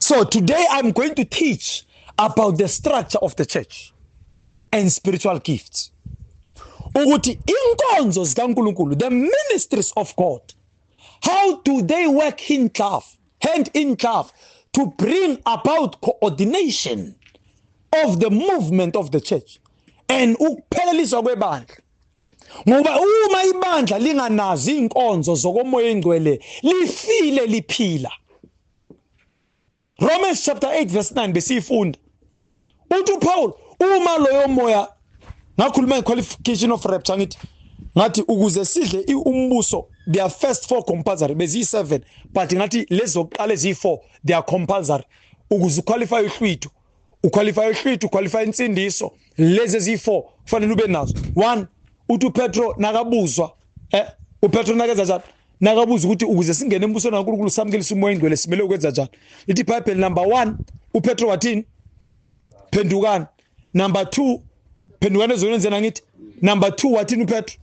So today I'm going to teach about the structure of the church and spiritual gifts. Ukuthi inkonzo zikaNkulunkulu, the ministries of God, how do they work hand in glove to bring about coordination of the movement of the church and ukupheleliswa kwebandla. Ngoba uma ibandla linganazi inkonzo zokomoya engcwele lifile liphila. Romans chapter 8 verse 9 besifunda uthi uPaul uma loyo moya ngakhuluma qualification of rapture ngathi ukuze sidle umbuso, they are first 4 compulsory bezi7, but ngathi lezo qala ezi4 they are compulsory. Ukuze qualify uhlwithu, qualify insindiso, lezi ezi4 kufanele ube nazo. 1 uthi uPetro nakabuzwa uPetro nakeza njani nakabuza ukuthi ukuze singene embusweni kaNkulunkulu samkelisa umoya engcwele simele ukwenza njani. Lithi iBhayibheli number 1 uPetro wathini? Phendukani. Number 2 phendukani ezonenzena ngithi. Number 2 wathini uPetro?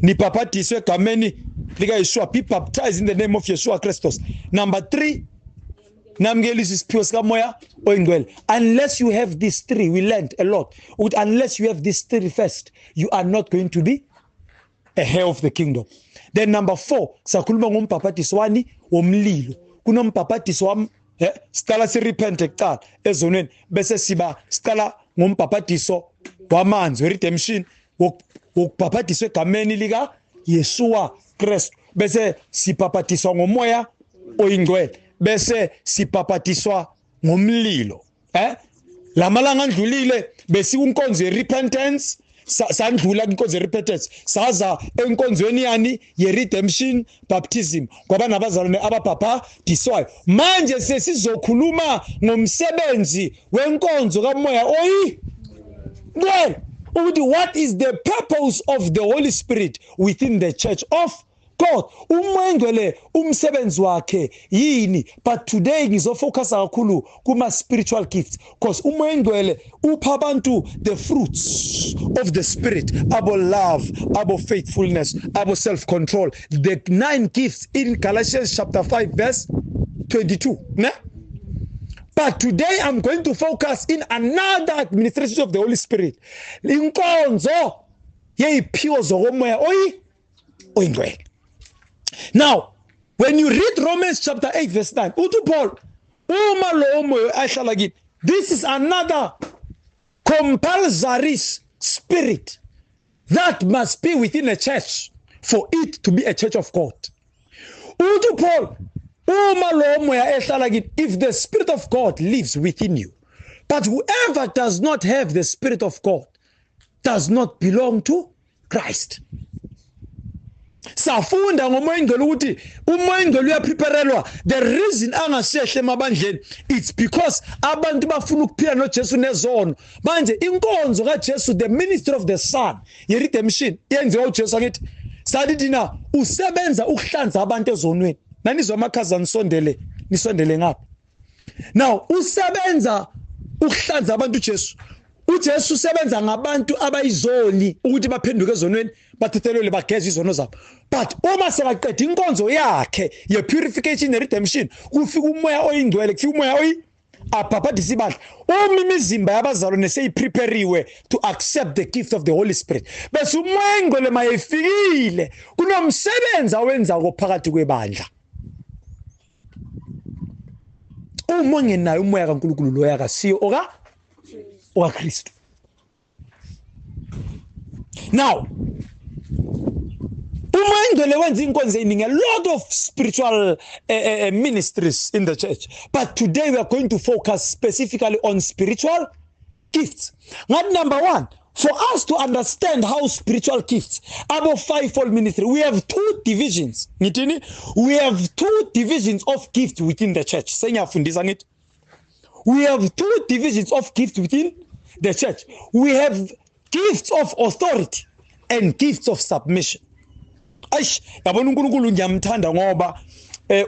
Nibhaphathizwe egameni lika Yeshua, be baptized in the name of Yeshua Christos. Number 3 namkelisa isiphiwo sikamoya oyingcwele. Unless you have these 3, we learned a lot. Unless you have these 3 first, you are not going to be a heir of the kingdom. Then number 4 sakhuluma ngombhaphathiso wani womlilo. Kunombhaphathiso wam siqala sirepent kuqala ezonweni bese siba siqala ngombhaphathiso wamanzi redemption wokubhaphathiswa egameni lika Yeshua Kristu, bese sibhaphathiswa ngomoya oyingcwele, bese sibhaphathiswa ngomlilo. Lamalanga andlulile bese unkonzo ye-repentance, sandlula inkonzo ye-repentance saza enkonzweni yani ye-redemption baptism ngoba nabazalwane ababhaphathiswayo. Manje sesizokhuluma ngomsebenzi wenkonzo kamoya oyingcwele. What is the purpose of the Holy Spirit within the church of God? Umoya engcwele umsebenzi wakhe yini? But today ngizofocus kakhulu kuma spiritual gifts because umoya engcwele upha abantu the fruits of the spirit, abo love, abo faithfulness, abo self-control, the 9 gifts in Galatians chapter 5 verse 22. But today I'm going to focus in another administration of the Holy Spirit. Inkonzo yeyiphiwo zokomoya oyingcwele. Now, when you read Romans chapter 8 verse 9, uthi Paul, uma lo moya ahlala kini, this is another compulsory spirit that must be within a church for it to be a church of God. Uthi Paul, uma lo moya ehlala kini, if the Spirit of God lives within you, but whoever does not have the Spirit of God does not belong to Christ. Safunda ngomoya engcwele ukuthi umoya engcwele uyapreparelwa. The reason angasehle emabandleni, it's because abantu bafuna ukuphila noJesu nezono. Manje inkonzo kaJesu, the ministry of the Son ye-redemption yenziwa uJesu ngithi sathi thina usebenza ukuhlanza abantu ezonweni. Nanizwa amakhaza nisondele ngapha. Now usebenza ukuhlanza abantu uJesu. uJesu usebenza ngabantu abayizoni ukuthi baphenduke ezonweni bathethelele bageze izono zabo. But uma sekaqeda inkonzo yakhe ye purification and redemption, kufika umoya oyingcwele, kufika umoya abhaphathisa ibandla. Uma imizimba yabazalwane seyiprepariwe to accept the gift of the Holy Spirit, bese umoya engcwele mayefikile kunomsebenzi awenza phakathi kwebandla. Uma ngenayo umoya kaNkulunkulu lo yakasiyo oka Kristu. Now, umoya engcwele wenza inkonzo eziningi, a lot of spiritual ministries in the church, but today we are going to focus specifically on spiritual gifts. Number 1, for us to understand how spiritual gifts, about 5-fold ministry, we have 2 divisions. We have 2 divisions of gifts within the church. We have 2 divisions of gifts within the church. We have gifts of authority and gifts of submission. Yabona uNkulunkulu ngiyamthanda ngoba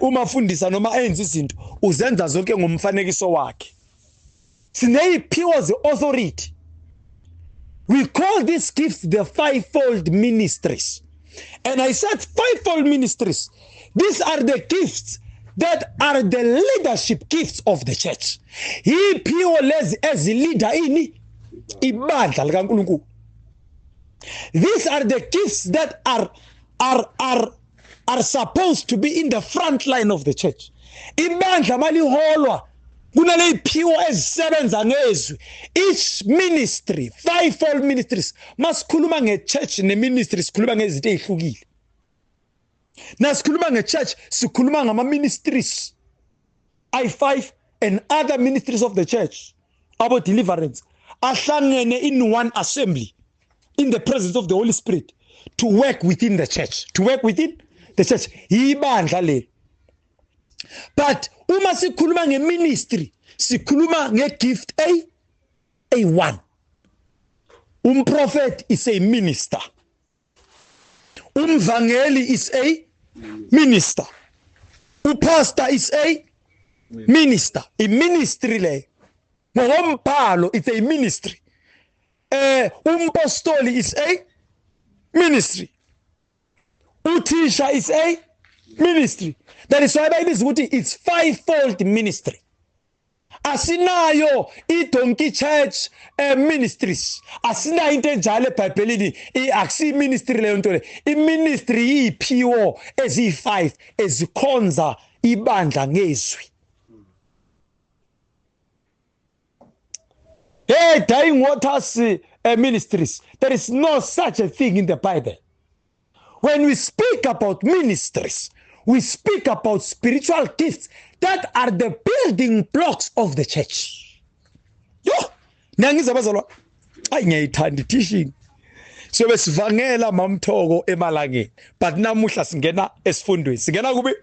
umafundisa noma enza izinto uzenza zonke ngomfanekiso wakhe. Sineyiphiwo ze-authority. We call these gifts the 5-fold ministries. And I said 5-fold ministries. These are the gifts that are the leadership gifts of the church. Yiphiwo lezi ezilida ini ibandla likaNkulunkulu. These are the gifts that are supposed to be in the front line of the church. Ibandla maliholwa kunale iphiwo ezisebenza ngezwi. Each ministry, fivefold ministries, masikhuluma nge-church ne-ministry sikhuluma ngezinto ezihlukile. Nasikhuluma nge-church sikhuluma ngama-ministries I5 and other ministries of the church about deliverance ahlangene in one assembly in the presence of the Holy Spirit to work within the church, ibandla le. But uma sikhuluma nge-ministry sikhuluma nge-gift A1. Prophet is a minister, umvangeli is a minister, pastor is a minister. A ministry le ngokombhalo it's a ministry. Umpostoli is a ministry, uthisha is a ministry. That is why Bible says it's fivefold ministry. Asinayo iDonkey Church ministries, asina into enjalo eBhayibhelini akusi ministry leyo nto le. Iministry yiphiwo ezi5 ezikhonza ibandla ngezwi. Dying waters ministries, there is no such a thing in the Bible. When we speak about ministries, we speak about spiritual gifts that are the building blocks of the church. Yo, nangiza bazalwa. Ay ngiyayithanda teaching. So besivangela mamthoko emalangeni, but namuhla singena esifundweni. Singena kubi.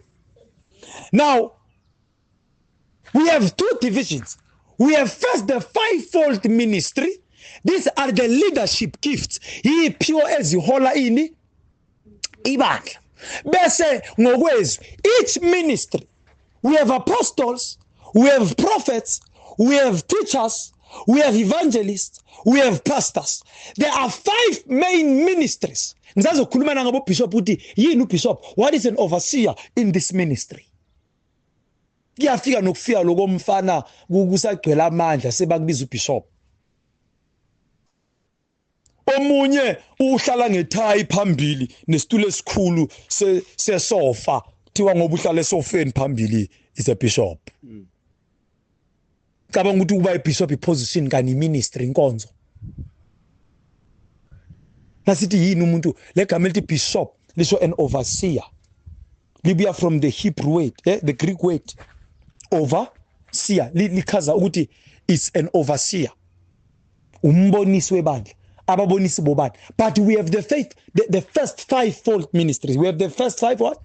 Now, we have two divisions. We have first the fivefold ministry. These are the leadership gifts. Yiphiwo ezihola ini ibandla. Bese ngokwezwi, each ministry, we have apostles, we have prophets, we have teachers, we have evangelists, we have pastors. There are 5 main ministries. Ngizazokhuluma ngabo bishop uthi yini ubishop? What is an overseer in this ministry? Kuyafika nokufika lokomfana kusagcwele amandla sebakubiza ubishop. Omunye uhlala ngethayi phambili nesitulo esikhulu sesofa thiwa ngoba uhlala esofeni phambili is a bishop. Cabanga ukuthi uba ibishop iposition kani ministry inkonzo. Nasithi yini umuntu legama elithi bishop lisho an overseer. Libuya from the Hebrew word, the Greek word overseer. Lichaza ukuthi is an overseer. Umbonisi webandla. Ababonisi bobani. But we have the first fivefold ministries. We have the first 5 what?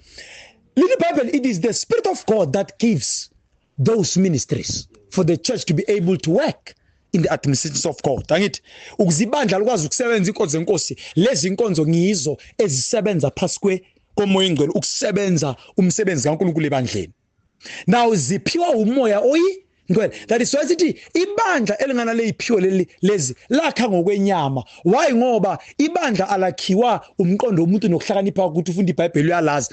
In the Bible, it is the Spirit of God that gives those ministries for the church to be able to work in the administration of God. Angithi ukuzibandla likwazi ukusebenza inkonzo zenkosi. Lezi inkonzo ngizo ezisebenza phasi komoya ingcwele ukusebenza umsebenzi kaNkulunkulu ebandleni. Now ziphiwa umoya oyi that is why sithi ibandla elingana leyiphiwo lezi lakha ngokwenyama. Why? Ngoba ibandla alakhiwa umqondo womuntu nokuhlakanipha ukuthi ufunda iBhayibheli uyalazi.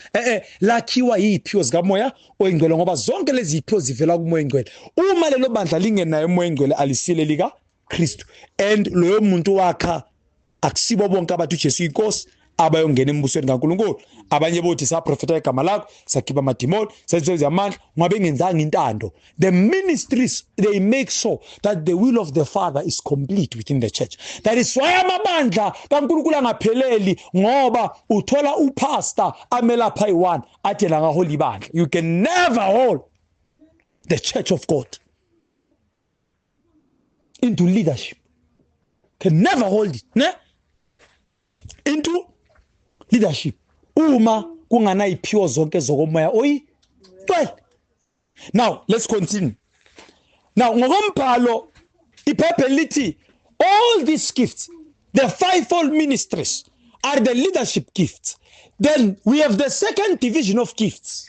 Lakhiwa yiphiwo zikamoya oyingcwele ngoba zonke lezi iphiwo zivela kumoya ingcwele. Uma lelo bandla lingenayo umoya ingcwele alisile lika Kristu, and loyo muntu wakha akusibo bonke abathi uJesu inkosi abayongena embusweni kaNkulunkulu. Abanye bothi saprofeta igama lakho, sakhipha amadimoni, senze amandla ngabe ngenzanga intando. The ministries, they make sure that the will of the Father is complete within the church. That is why amabandla kaNkulunkulu angapheleli ngoba uthola upastor amelapha i1 athi la ngahola ibandla. You can never hold the church of God into leadership. Can never hold it, ne? Into leadership. Uma kungana iphiwo zonke zokomoya oyi 12. Now let's continue. Now ngokombhalo iBhayibheli lithi all these gifts, the fivefold ministries, are the leadership gifts. Then we have the second division of gifts.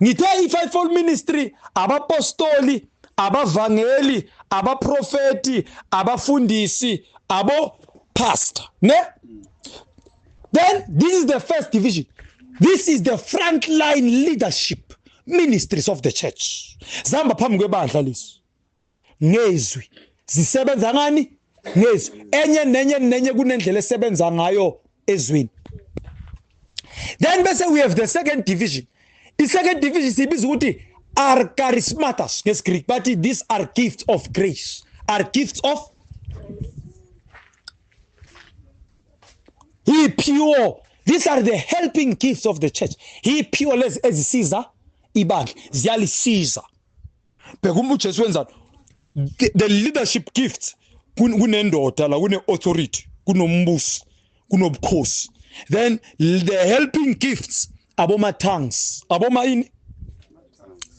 Ngithe i-fivefold ministry, abapostoli, abavangeli, abaprofeti, abafundisi, pastor, ne? Then this is the first division. This is the frontline leadership ministries of the church. Zihamba phambi kwebandla liso. Ngezwi. Zisebenza ngani? Ngezwi. Enye nenye kunendlela esebenza ngayo ezwini. Then bese we have the second division. The second division sibiza ukuthi are charismatas ngeSgreek, but these are gifts of grace. Are gifts of He pure. These are the helping gifts of the church. He pure ezisiza ibandla, ziyalisiza. Bheka uJesu wenza the leadership gifts kunendoda la kune authority, kunombusi, kunobukhosi. Then the helping gifts aboma tongues,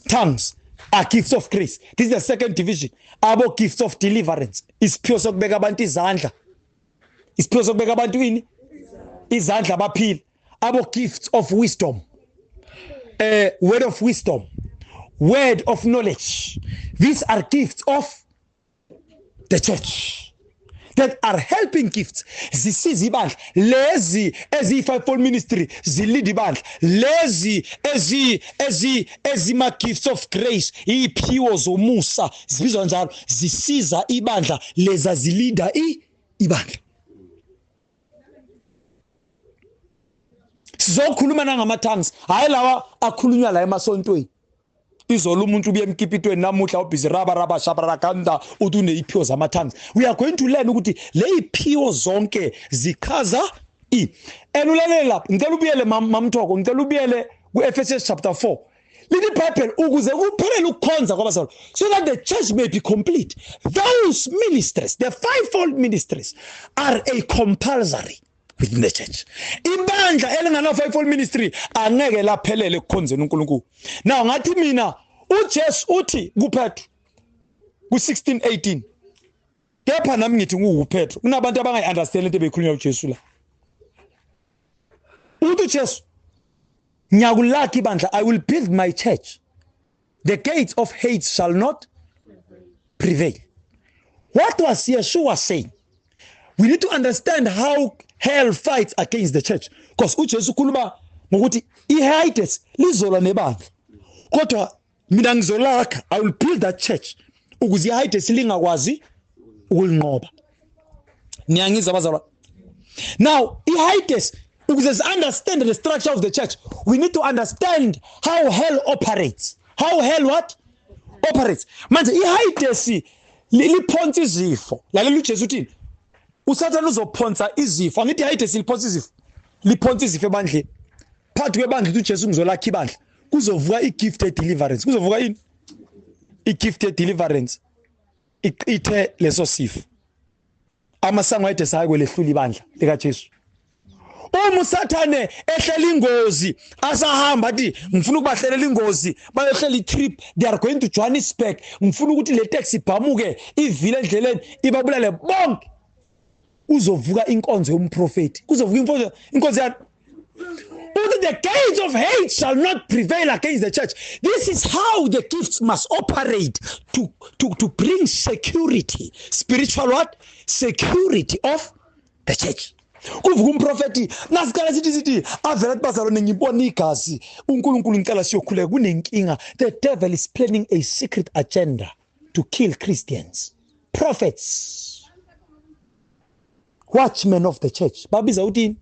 tongues are gifts of grace. This is the second division. Abo gifts of deliverance. Isiphiwo sokubeka abantu izandla. Isiphiwo sokubeka abantu ini? Izandla baphila. Abo gifts of wisdom. Word of wisdom. Word of knowledge. These are gifts of the church that are helping gifts. Zisiza ibandla. Lezi fivefold ministry zilid ibandla. Lezi ma gifts of grace, iphiwo zomusa zibizwa njalo, zisiza ibandla leza zilida ibandla. Sizokhuluma ngama-tongues, hayi lawa akhulunywa la emasontweni. Izolo umuntu ubuye emkipitweni namuhla ubhizi raba shabarakanda uthi uneziphiwo zama-tongues. We are going to learn ukuthi le iphiwo zonke zikhaza Elulalela lapha, ngicela ubuyele mamthoko, ngicela ubuyele ku-Ephesians chapter 4. Lithi Bible ukuze kuphelele ukukhonza kwabazalwane, so that the church may be complete. Those ministries, the fivefold ministries, are a compulsory within the church. Ibandla elingana fivefold ministry angeke laphelele ukukhonzeni uNkulunkulu. Now ngathi mina uJesu uthi kuPetro ku-16:18. Kepha nami ngithi nguPetro. Kunabantu abangayi-understand into ebeyikhulunywa uJesu la. Uthi uJesu, ngiyakulakha ibandla, I will build my church. The gates of hate shall not prevail. What was Yeshua saying? We need to understand how hell fights against the church. Because uJesu ukhuluma ngokuthi i-Hades lizola nebandla. Kodwa mina ngizolakha, I will build that church ukuze i-Hades lingakwazi ukulinqoba. Niyangizwa abazalwane? Now, i-Hades, because understand the structure of the church, we need to understand how hell operates. How hell what? Operates. Manje i-Hades liphonsa izifo. Lalela uJesu uthini? Usathane uzophonsa izifo. Angithi i-Hades liphonsa izifo. Liphonsa izifo ebandleni. Phakathi kwebandla uthi uJesu ngizolakha ibandla. Kuzovuka i-gifted deliverance. Kuzovuka ini? I-gifted deliverance. Ithe leso sifo. Amasango a-Hades ayekwehlula ibandla likaJesu. Uma usathane ehlela ingozi asahamba athi ngifuna ukubahlelela ingozi bayohlela itrip, they are going to Johannesburg, ngifuna ukuthi le taxi ibhamuke ivile endleleni ibabulale bonke, uzovuka inkonzo yomprofeti, kuzovuka inkonzo yakhe. The gates of hate shall not prevail against the church. This is how the gifts must operate to bring security, spiritual what? Security of the church. Kuvuka umprofeti nasikhala sithi avela bazalwane ngibona igazi uNkulunkulu ngicela siyokhuleka kunenkinga. The devil is planning a secret agenda to kill Christians. Prophets, watchmen of the church, babiza uthini?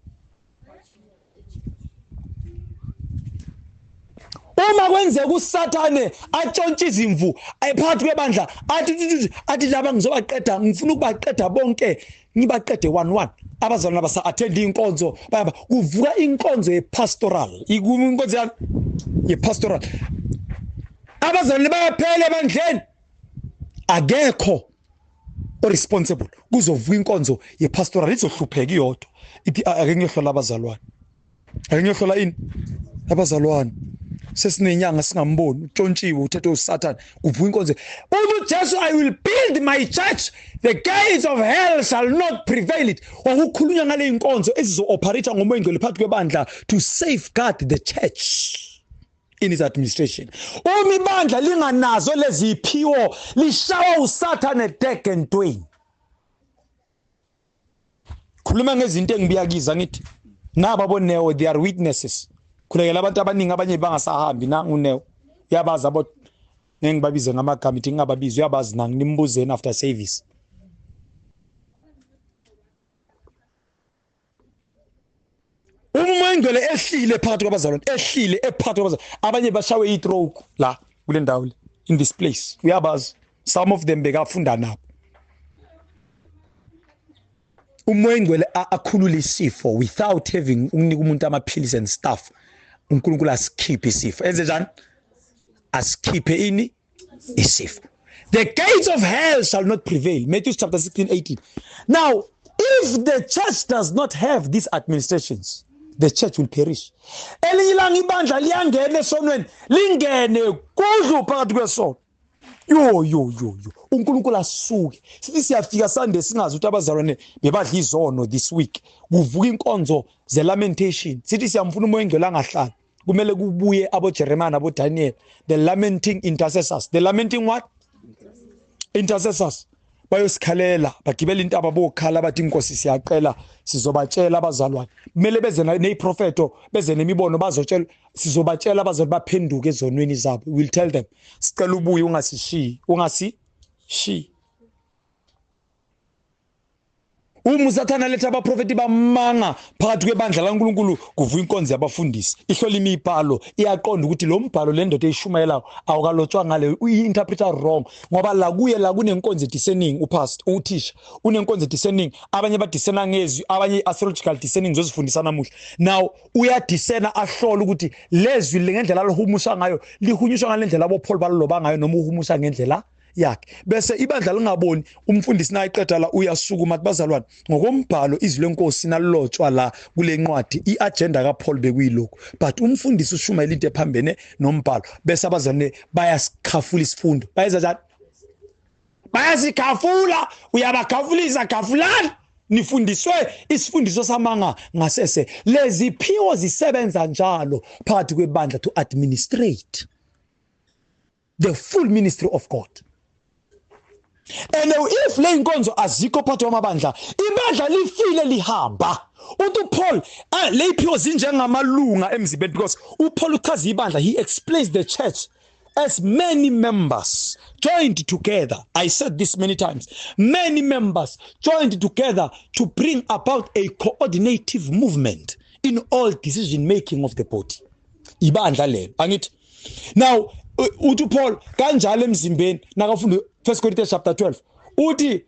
Uma kwenzeka uSathane atshontsha izimvu ayiphakathi kwebandla athi laba ngizobaqeda, ngifuna ukubaqeda bonke, ngibaqede 1-1. Abazalwane basa attend inkonzo bayaba kuvuka inkonzo yepastoral, inkonzo yepastoral. Abazalwane bayaphela ebandleni, akekho responsible, kuzovuka inkonzo yepastoral izohlupheka iyodwa. Ithi ake ngihlola abazalwane, ake ngihlola ini abazalwane, sesinenyanga singamboni utshontshiwe uthethe uSathane, kuvuka inkonzo. uJesu, I will build my church, the gates of hell shall not prevail it. Wakukhulunywa ngale inkonzo ezizo-operate ngomoya ngcwele phakathi kwebandla to safeguard the church in its administration. Uma ibandla linganazo lezi iphiwo lishawa uSathane deck and twain. Khuluma ngezinto engibiyakiza ngithi naba boNeo, they are witnesses. Khulekela abantu abaningi abanye bangasahambi nangu Neo. uyabazi abo ngibabize ngamagama ithi ngingababizi uyabazi nang nimbuzeni after service. Umoya ingcwele ehlile phakathi kwabazalwane, ehlile ephakathi kwabazalwane. Abanye bashawe i-stroke la kule ndawo le in this place. Uyabazi some of them bekafunda nabo. Umoya ingcwele akhulula isifo without having ukunika umuntu amaphilisi and stuff. uNkulunkulu asikhiphe isifo. Enze njani? Asikhiphe ini isifo. The gates of hell shall not prevail. Matthew chapter 16:18. Now, if the church does not have these administrations, the church will perish. Elinye ilanga ibandla liyangena esonweni, lingene kudlu phakathi kwesono. Yo. uNkulunkulu asuke. Sithi siyafika Sunday singazi ukuthi abazalwane bebadla izono this week. Kuvuka inkonzo ze lamentation. Sithi siyamfuna umoya ingcwele angahlali. Kumele kubuye abo Jeremiah nabo Daniel, the lamenting intercessors. The lamenting what? Intercessors. Bayosikhalela, bagibela intaba bokhala bathi inkosi siyaqela sizobatshela abazalwane. Kumele beze neziprofeto, beze nemibono bazotshela sizobatshela abazalwane baphenduke ezonweni zabo. We'll tell them. Sicela ubuye ungasishi. Umusathana letha abaprofeti bamanga phakathi kwebandla laNkulunkulu kuvuka inkonzo yabafundisi. Ihlola imibhalo iyaqonda ukuthi lo mbhalo le ndoda eyishumayelayo awukalotshwa ngale uyi-interpreter wrong ngoba la kuye la kunenkonzo discerning upastor uthisha unenkonzo discerning abanye badiscern ngezwi abanye astrological discerning zozifundisa namuhla. Now uyadiscern ahlola ukuthi lezwi ngendlela lohumusha ngayo lihunyushwa ngalendlela abo Paul baloba ngayo noma uhumusha ngendlela yakhe. Bese ibandla lingaboni umfundisi nayiqeda la uyasukuma bazalwane ngokombhalo izwi lenkosi nalotshwa la kule ncwadi iagenda kaPaul bekuyiloko but umfundisi ushumayela into ephambene nombhalo bese abazalwane bayasikhafula isifundo bayenza njani bayasikhafula uyabakhafulisa khafulani nifundiswe isifundiso samanga ngasese lezi phiwo zisebenza njalo phakathi kwebandla to administrate the full ministry of God. And if le inkonzo azikho phakathi kwamabandla ibandla lifile lihamba uthi Paul le iphiwo zinjengamalunga emzimbeni because uPaul uchaza ibandla he explains the church as many members joined together. I said this many times. Many members joined together to bring about a coordinative movement in all decision making of the body. Ibandla lelo angithi. Now uthi Paul kanjalo emzimbeni nakafunda 1 Corinthians chapter 12 uthi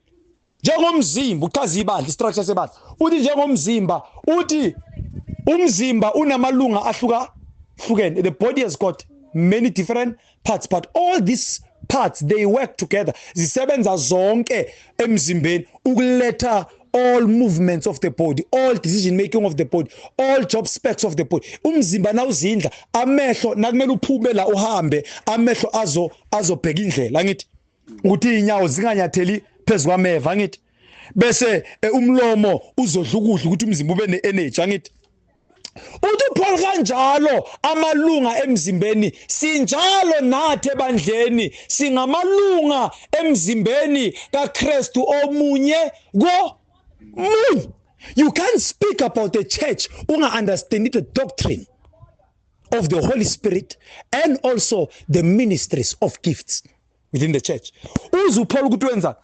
njengomzimba uchaza ibandla structure sebandla uthi njengomzimba uthi umzimba unamalunga ahlukene. The body has got many different parts but all these parts they work together zisebenza zonke emzimbeni ukuletha all movements of the body, all decision making of the body, all job specs of the body. Umzimba nawuzindla amehlo nakumele uphume la uhambe amehlo azobheka indlela ngithi ukuthi inyawo zinganyatheli phezulu kwameva ngithi bese umlomo uzodla ukudla ukuthi umzimba ube ne-energy ngithi uthi Paul kanjalo amalunga emzimbeni sinjalo nathi ebandleni singamalunga emzimbeni kaKristu omunye munye. You can't speak about the church understand the doctrine of the Holy Spirit and also the ministries of gifts within the church. Uzu Paul ukuthi wenza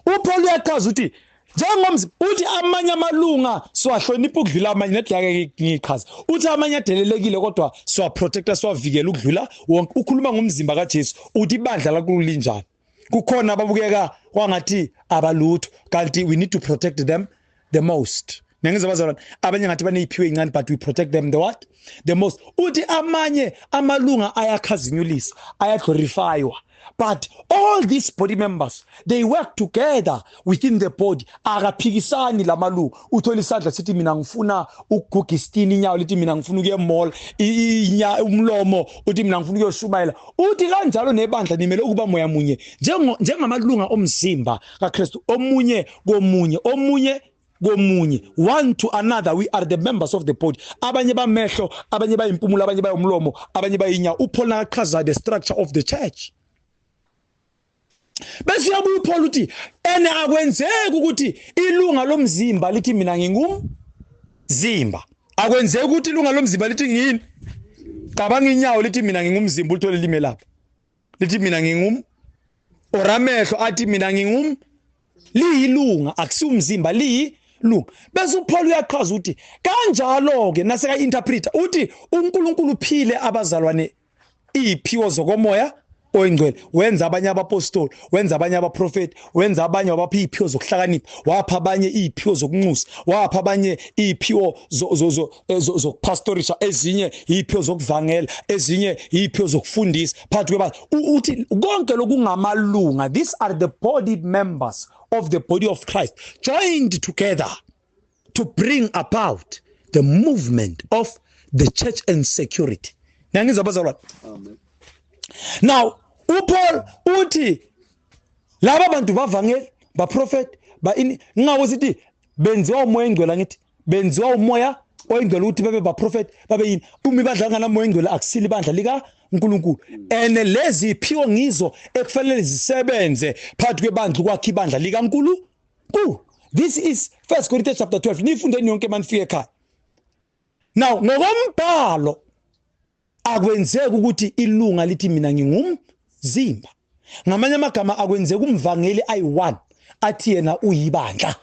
uPaul uyachaza ukuthi njengomzi uthi amanye amalunga siwahlonipha ukudlula amanye nedlake ngichaza uthi amanye adelelekile kodwa siwaprotecta siwavikela ukudlula wonke. Ukhuluma ngomzimba kaJesu uthi ibandla lakulo linjani kukhona ababukeka kwangathi abalutho kanti we need to protect them the most. Nengiza bazalwane abanye ngathi baneziphiwe incane but we protect them the what? The most. Uthi amanye amalunga ayakhazinyulisa ayaglorifywa but all these body members they work together within the body. Akaphikisani lamalunga uthola isandla sithi mina ngifuna ukuguga isitini inyawo lithi mina ngifuna ukuye mall umlomo uthi mina ngifuna ukuyoshumayela uthi kanjalo nebandla nimele ukuba moya munye njengamalunga omzimba kaKristu omunye komunye one to another. We are the members of the body. Abanye bamehlo abanye bayimpumulo abanye bayomlomo abanye bayinyawo. uPaul nakachaza the structure of the church. Bese yabuya uPaul uthi ene akwenzeki ukuthi ilunga lomzimba lithi mina ngingumzimba. Akwenzeki ukuthi ilunga lomzimba lithi ngini cabanga inyawo lithi mina ngingumzimba uthole lime lapha lithi mina ngingum oramehlo athi mina ngingum liyilunga akusiumzimba liyilunga bese uPaul uyachaza ukuthi kanjalo ke naseka interpreter uthi uNkulunkulu uphile abazalwane iphiwo zokomoya oyingcwele wenza abanye abapostoli wenza abanye abaprofeti wenza abanye wabapha iphiwo zokuhlakanipha wapha abanye iphiwo zokunxusa wapha abanye iphiwo zokupastorisha ezinye iphiwo zokuvangela ezinye iphiwo zokufundisa phakathi kwabantu uthi konke lokungamalunga these are the body members of the body of Christ joined together to bring about the movement of the church and security. Nangizwa bazalwane. Amen. Now uPaul uthi laba bantu bavangeli baprofeti ngawo sithi benziwa umoya engcwele ngithi benziwa umoya oyingcwele ukuthi bebe baprofeti babe yini uma ibandla nganamoya engcwele akusili ibandla lika uNkulunkulu ene lezi iphiwo ngizo ekufanele zisebenze phakathi kwebandla kwakhe ibandla lika uNkulunkulu. This is 1 Corinthians chapter 12 nifundeni yonke manifike ekhaya. Now ngokombhalo akwenzeki ukuthi ilunga lithi mina ngingumzimba. Ngamanye amagama akwenzeki umvangeli ayi1 athi yena uyibandla.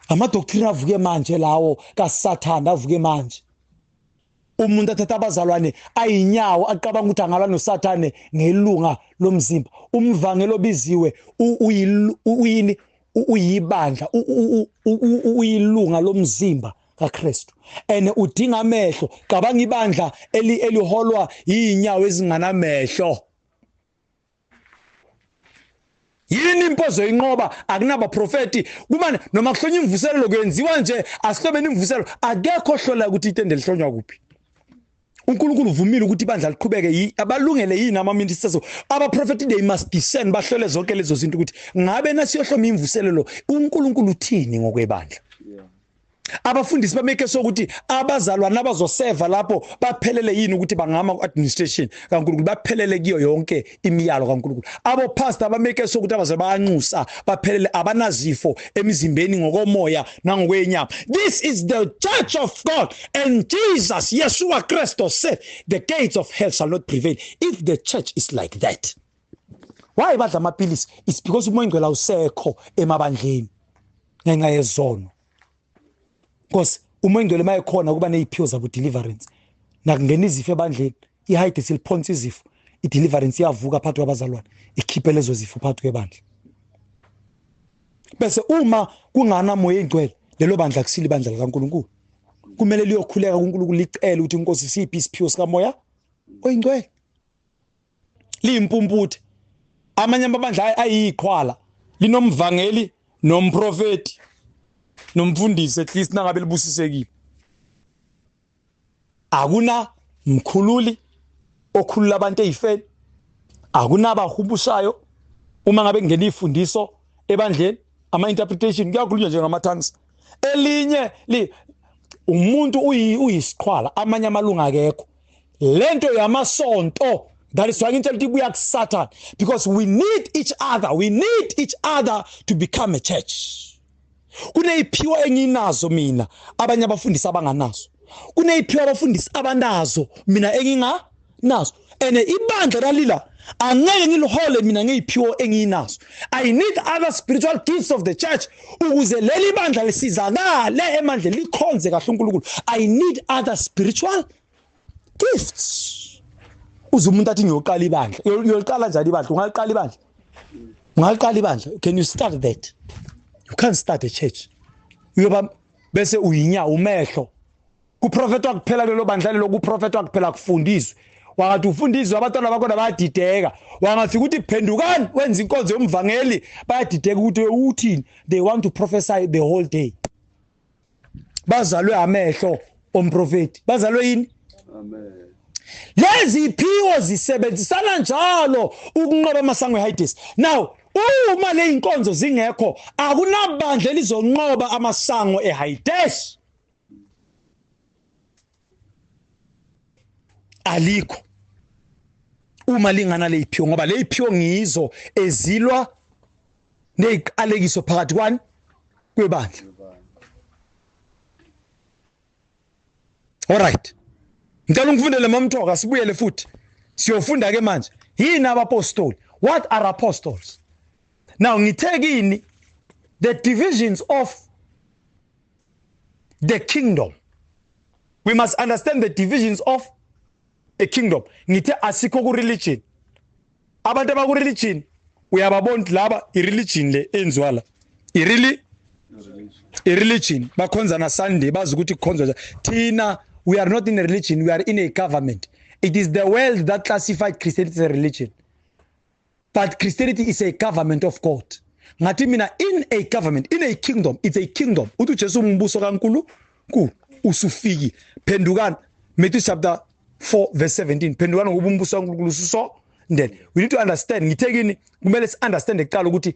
Amadoctrine avuke manje lawo kaSathana avuke manje. Umuntu athatha abazalwane ayinyawo aqabanga ukuthi angalwa noSathane ngelunga lomzimba. Umvangelo obiziwe uyini uyibandla uyilunga lomzimba kaKristu ene udinga amehlo cabanga ibandla eliholwa yinyawo ezinganamehlo. Yini impozo inqoba akunaba profeti kumane noma kuhlonywa imvuselelo kwenziwa nje asihlobeni imvuselelo akekho hlola ukuthi itende lihlonywa kuphi. uNkulunkulu uvumile ukuthi ibandla liqhubeke abalungele yini ama-ministers abaprofeti they must discern bahlole zonke lezo zinto ukuthi ngabe nasiyohloma imvuselelo uNkulunkulu uthini ngokwebandla. Abafundisi bameke sokuthi abazalwana abazoseva lapho baphelele yini ukuthi bangama ku-administration kaNkulunkulu baphelele kiyo yonke imiyalo kaNkulunkulu. Abo pastor bameke sokuthi abaze bayanxusa baphelele abanazifo emizimbeni ngokomoya nangokwenyama. This is the church of God and Jesus Yeshua Christ said the gates of hell shall not prevail if the church is like that. Why badla amapilisi? It's because umoya ngcwele awusekho emabandleni ngenxa yezono. Because umoya ngcwele mayekhona kuba neziphiwo zabo deliverance nakungena izifo ebandleni ihide siliphonsa izifo ideliverance iyavuka phakathi kwabazalwane ikhiphe lezo zifo phakathi kwebandla. Bese uma kungana moya engcwele lelo bandla kusile ibandla likaNkulunkulu kumele liyokhuleka kuNkulunkulu licele ukuthi inkosi siphi isiphiwo sika moya oyingcwele limpumputhe. Amanye amabandla ayikhwala linomvangeli nomprofeti nomfundisi at least nangabe libusisekile. Akuna mkhululi okhulula abantu ezifeni. Akuna abahubushayo uma ngabe kungena ifundiso ebandleni ama interpretation kuyakhulunywa nje ngama tongues. Elinye umuntu uyisiqhwala amanye amalunga akekho. Lento yamasonto that is why ngitshela ukuthi buya kuSathane because we need each other to become a church. Kuneyiphiwo enginazo mina abanye abafundisi abanganazo. Kuneyiphiwo abafundisi abanazo mina enginganazo. Ene ibandla lalila angeke ngilihole mina ngeyiphiwo enginazo. I need other spiritual gifts of the church ukuze leli bandla lisizakale emandleni likhonze kahle uNkulunkulu. I need other spiritual gifts. Uze umuntu athi ngiyoqala ibandla. Uyoliqala njani ibandla? Ungaliqala ibandla? Ungaliqala ibandla? Can you start that? You can't start a church. Uyoba bese uyinya umehlo. Kuprofetwa kuphela lelo bandla lelo kuprofetwa kuphela kufundiswe. Wangathi ufundiswe abantwana bakho bayadideka. Wangafika ukuthi phendukani wenza inkonzo yomvangeli bayadideka ukuthi uthini. They want to prophesy the whole day. Bazalwe amehlo omprofeti. Bazalwe yini? Amen. Lezi iphiwo zisebenzisana njalo ukunqoba amasango eHades. Now uma le inkonzo zingekho akunabandla elizonqoba amasango eHades. Alikho. Uma lingana le iphiwo ngoba le iphiwo ngizo ezilwa neziqalekiso phakathi kwani kwebandla. All right. ngicela ungifundele mamthoka sibuyele futhi siyofunda ke manje yini abapostoli. What are apostles? Now ngithekini the divisions of the kingdom. We must understand the divisions of a kingdom. Ngithe asikho ku religion. Abantu abaku religion uyababona laba I religion le enzwala. I religion bakhonza na Sunday bazi ukuthi kukhonzwa thina. We are not in a religion, we are in a government. It is the world that classified Christianity as a religion. But Christianity is a government of God. Ngathi mina in a government, in a kingdom, it's a kingdom. Uthi Jesu umbuso kaNkulu ku usufiki. Phendukani Matthew chapter 4 verse 17. Phendukani ngoba umbuso kaNkulu ususo. Then we need to understand ngithekini kumele si understand ekuqala ukuthi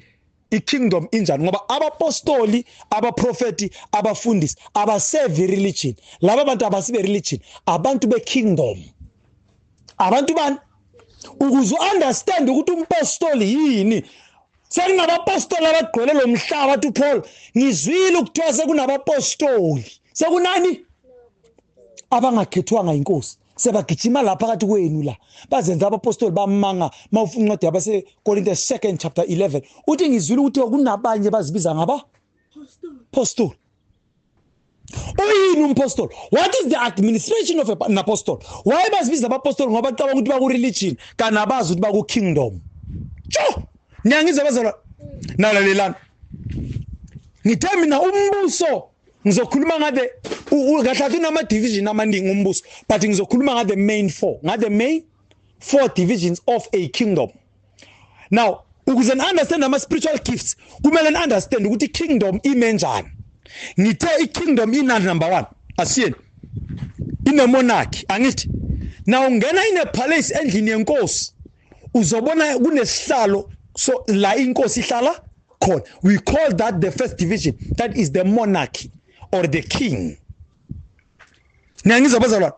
I-kingdom injani ngoba abapostoli abaprofeti abafundisi abaserve religion. Laba bantu abasibe religion abantu be-kingdom. Abantu bani ukuze understand ukuthi umpostoli yini. Sekunabapostoli abagcwele lo mhlaba bathi Paul ngizwile ukuthiwa sekunabapostoli sekunani abangakhethwanga inkosi sebagijima lapha phakathi kwenu la bazenza abapostoli bamanga mawufuna incwadi yabase Korinte 2 chapter 11 uthi ngizwile ukuthi kunabanye bazibiza ngaba apostoli. Uyini umpostoli? What is the administration of an apostle? Why bazibiza abapostoli ngoba bacabanga ukuthi baku religion kana bazi ukuthi baku kingdom. Tsho niyangizwa bazalwa nalalelana ngithe mina umbuso ngizokhuluma ngade kahle kunama division amaningi umbuso but ngizokhuluma ngade main four divisions of a kingdom. Now ukuze understand ama spiritual gifts kumele understand ukuthi kingdom ime njani. Ngithe I-kingdom inani number 1 asiyeni ine monarchy angithi now ungena ine palace endlini yenkosi uzobona kunesihlalo so la inkosi ihlala khona. We call that the first division, that is the monarchy or the king. Niyangizwa bazalwane?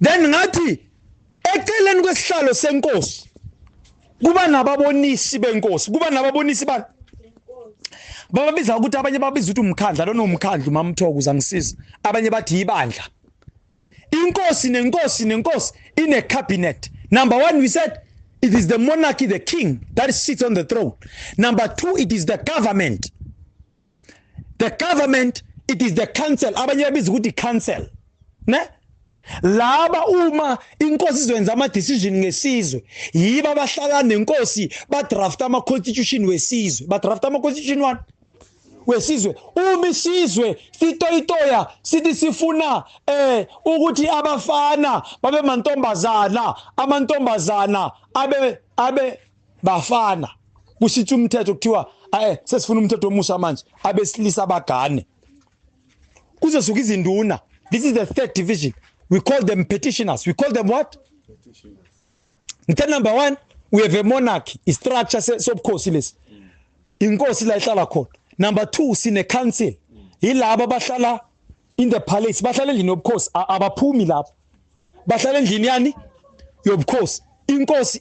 Then ngathi eceleni kwesihlalo senkosi kuba nababonisi benkosi. Kuba nababonisi bani? Bababiza ukuthi abanye babiza ukuthi umkhandla lo nomkhandlu mamthoka uzangisiza. Abanye bathi ibandla. Inkosi nenkosi in a cabinet. Number 1 we said it is the monarchy, the king that sits on the throne. Number 2 it is the government. The government it is the council. Abanye babiza ukuthi council. Ne? Laba uma inkosi izwenza ama decision ngesizwe yiba bahlala nenkosi ba draft ama constitution wesizwe. Ba draft ama constitution one wesizwe uma isizwe sitoyitoya sithi sifuna ukuthi abafana babe mantombazana amantombazana abe bafana kusithi umthetho kuthiwa sesifuna umthetho omusha manje abesilisa bagane kuzosuka izinduna. This is the third division. We call them petitioners. We call them what? Petitioners. Then number 1 we have a monarchy, a structure sobukhosi lesi inkosi la ihlala khona. Number 2 sine council yilabo bahlala in the palace bahlala endlini yobukhosi abaphumi lapho bahlala endlini yani yobukhosi. Inkosi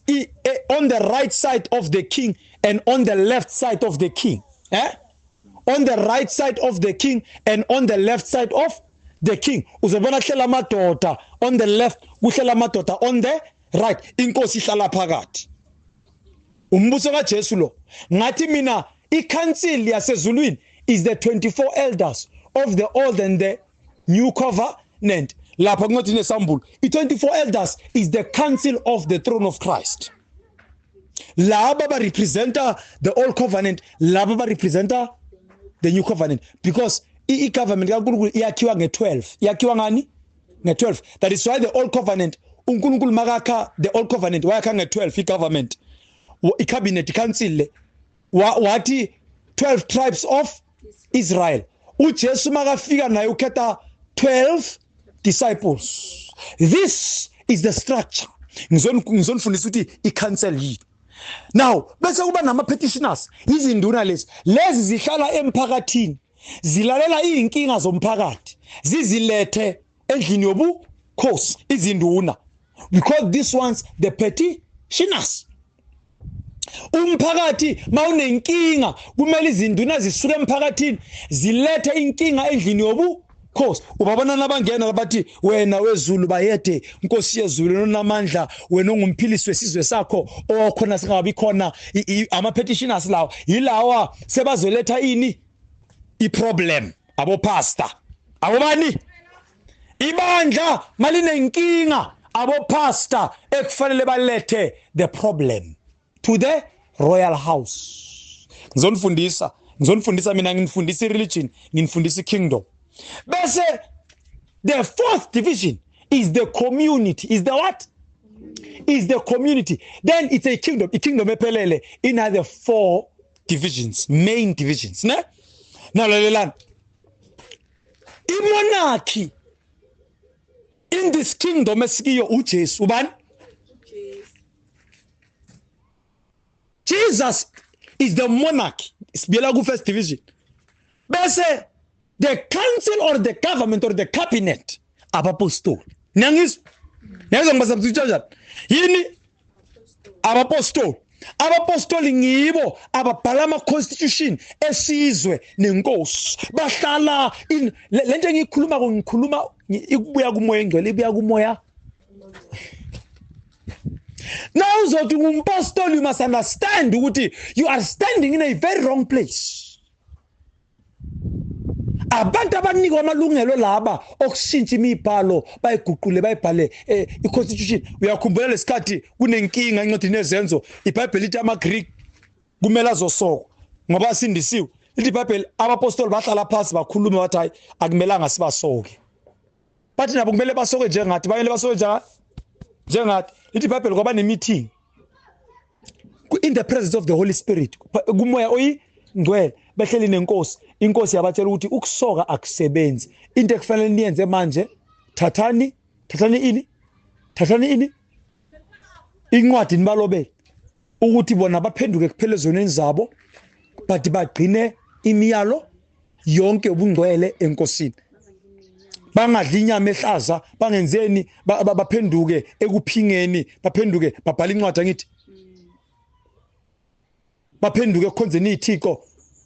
on the right side of the king and on the left side of the king. On the right side of the king and on the left side of the king. Uzobona kuhlela amadoda on the left kuhlela amadoda on the right. Inkosi ihlala phakathi. Umbuso kaJesu lo ngathi mina I-council yasezulwini is the 24 elders of the old and the new covenant. Lapha kungathi nesambulo I-24 elders is the council of the throne of Christ. Laba ba representa the old covenant, laba ba representa the new covenant, because I-government kaNkulunkulu iyakhiwa nge-12. Iyakhiwa ngani? Nge-12. That is why the old covenant uNkulunkulu makakha the old covenant wayakha nge-12 I-government. I-cabinet council le wathi 12 tribes of Israel. uJesu makafika naye ukhetha 12 disciples. This is the structure. Ngizonifundisa ukuthi I-council yini. Now bese kuba nama petitioners izinduna lezi zihlala emphakathini zilalela izinkinga zomphakathi zizilethe endlini yobukhosi izinduna. We call these ones the petitioners. Umphakathi mawunenkinga kumele izinduna zisuke emphakathini zilethe inkinga endlini yobukhosi course ubabona nabangena labathi wena wezulu bayede inkosi yezulu nonamandla wena ongumphilisi wesizwe sakho okhona singabi khona ama petitioners lawo yilawa sebazoletha ini iproblem abo pastor abobani ibandla malinenkinga abo pastor ekufanele balethe the problem to the royal house. Ngizonifundisa mina nginifundisa religion, nginifundisa kingdom. Bese the fourth division is the community. Is the what? Is the community. Then it's a kingdom. A kingdom ephelele in other 4 divisions, main divisions, ne? Now lelelana. Monarchy in this kingdom esikiyo uJesu ubani? Jesus is the monarch. Sibiyela ku first division. Bese the council or the government or the cabinet abapostoli. Niyangizwa? Niyangizwa ngibasabenzisa njani? Yini? Abapostoli. Abapostoli ngibo ababhala ama constitution esizwe nenkosi. Bahlala in lento ngikhuluma ikubuya kumoya engcwele ibuya kumoya. Now uzothi ngumpostoli, you must understand ukuthi you are standing in a very wrong place. Abantu abanikwa amalungelo laba okushintsha imibhalo bayiguqule bayibhale iconstitution. Uyakhumbula lesikhathi kunenkinga encwadini yezenzo iBhayibheli lithi amaGreek kumele azosoko ngoba sindisiwe. Lithi iBhayibheli abapostoli bahlala phansi bakhuluma bathi hayi akumelanga sibasoke. Bathi nabo kumele basoke njengathi bayele basoke njengathi. Lithi iBhayibheli kwaba ne-meeting in the presence of the Holy Spirit kumoya oyingcwele behleli nenkosi. Inkosi yabatshela ukuthi ukusoka akusebenzi. Into ekufanele niyenze manje thathani ini incwadi nibalobele ukuthi bona baphenduke kuphelezweni zabo but bagcine imiyalo yonke ubungcwele enkosini. Bangadli inyama ehlaza, bangenzeni baphenduke ekuphingeni, baphenduke babhala incwadi ngithi. Baphenduke kukhonzeni ithixo.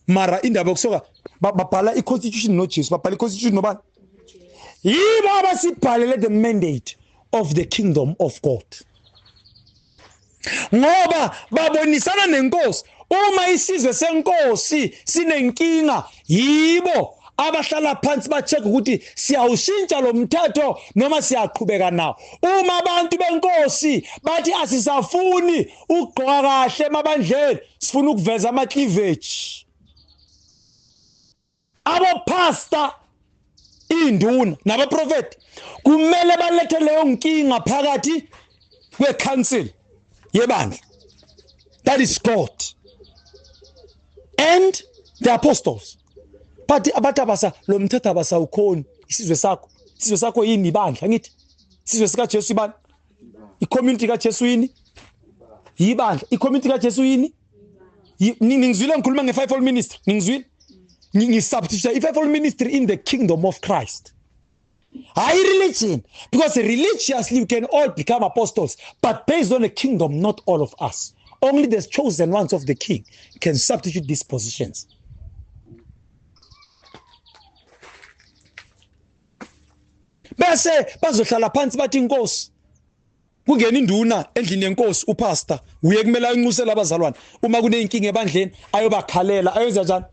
Mara indaba yokusoka babhala iconstitution noJesu, babhala iconstitution nobani? Yibo abasibhalele the mandate of the kingdom of God. Ngoba babonisana nenkosi, uma isizwe senkosi sinenkinga, yibo abahlala phansi ba-check ukuthi siyawushintsha lo mthetho noma siyaqhubeka nawo. Uma abantu benkosi bathi asisafuni ukugqoka kahle emabandleni, sifuna ukuveza ama-cleavage, abopastor induna nabaprofeti kumele balethe leyo nkinga phakathi kwe-council yebandla. That is God and the apostles. But abatabasa lo mthetho abasawukhoni. Isizwe sakho yini ibandla ngithi? Isizwe sika Jesu ibandla. I-community kaJesu yini? Ibandla. I-community kaJesu yini? Ningizwile ngikhuluma nge-fivefold ministry. Ningizwile? Ngisubstitute i-fivefold ministry in the kingdom of Christ. High religion, because religiously you can all become apostles, but based on the kingdom, not all of us. Only the chosen ones of the king can substitute these positions. Bese bazohlala phansi bathi inkosi kungena induna endlini yenkosi upastor uye kumele ayinxusela abazalwane uma kunenkinga ebandleni ayobakhalela ayenza njani?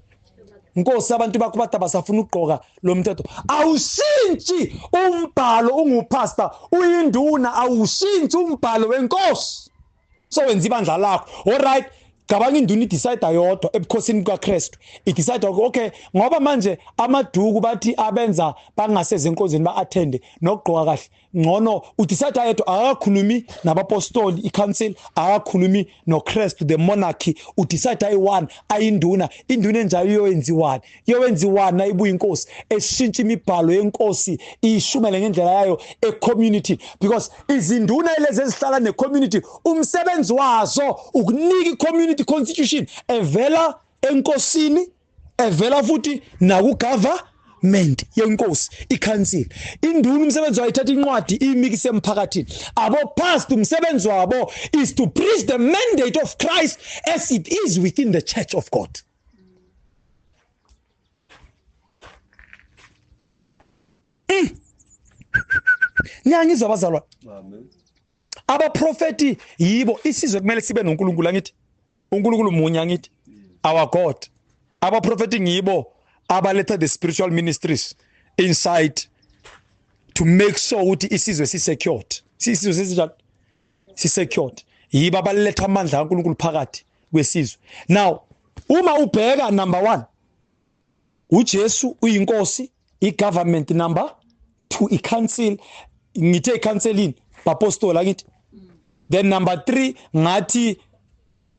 Inkosi abantu bakho bathi basafuna ukugqoka lo mthetho. Awushintshi umbhalo ungupastor uyinduna, awushintshi umbhalo wenkosi. So wenza ibandla lakho. All right, cabanga induna idecide yodwa ebukhosini bukaKristu. Idecide okay ngoba manje amaduku bathi abenza bangaseze enkonzweni ba-attende nokugqoka kahle. Ngcono udecide yedwa, akakhulumi nabapostoli i-council, akakhulumi noKristu the monarchy. Udecide ayi-one ayinduna. Induna enjalo yowenziwana ibuya inkosi eshintsha imibhalo yenkosi ishumele ngendlela yayo e-community, because izinduna lezi ezihlala ne-community umsebenzi wazo ukunika i-community constitution evela enkosini, evela futhi naku-government yenkosi, i-council. Induna umsebenzi wayithatha incwadi imikise emphakathini. Abo-pastor umsebenzi wabo is to preach the mandate of Christ as it is within the church of God. Niyangizwa bazalwa? Amen. Abaprofeti yibo isizwe kumele sibe noNkulunkulu angithi. uNkulunkulu munye angithi. Our God. Abaprofeti ngibo abaletha the spiritual ministries inside to make sure ukuthi isizwe sisecured. Isizwe sesijani? Sisecured. Yibo abaletha amandla kaNkulunkulu phakathi kwesizwe. Now, uma ubheka number 1, uJesu uyinkosi, igovernment number 2, icouncil, ngithe icounseling, apostoli angithi. Then number 3 ngathi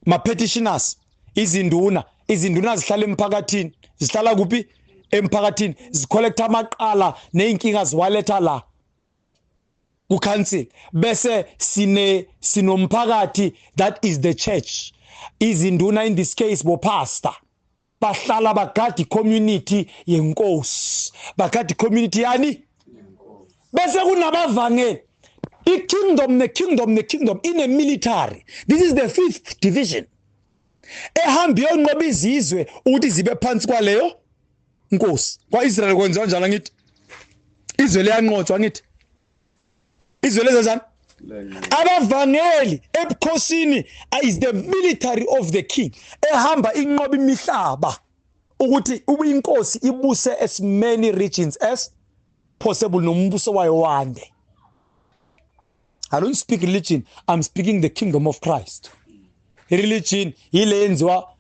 ma-petitioners, izinduna zihlala emphakathini, zihlala kuphi? Emphakathini, zicollecta amaqala neinkinga ziwaletha la ku-council. Bese sinomphakathi, that is the church. Izinduna in this case bo pastor, bahlala bagadi community yenkosi, bagadi community yani. Bese kunabavangeli. The kingdom in a military. This is the 5th division. Ehambi yonqoba izizwe ukuthi zibe phansi kwaleyo nkosi. Kwa-Israel kwenziwa njalo ngithi. Izwe liyanqotshwa ngithi. Izwe lezanjani? Abavangeli ebukhosini is the military of the king. Ehamba inqoba imihlaba ukuthi ubuyinkosi ibuse as many regions as possible nombuso wayo wande. I don't speak religion, I'm speaking the kingdom of Christ. Religion ile yenziwa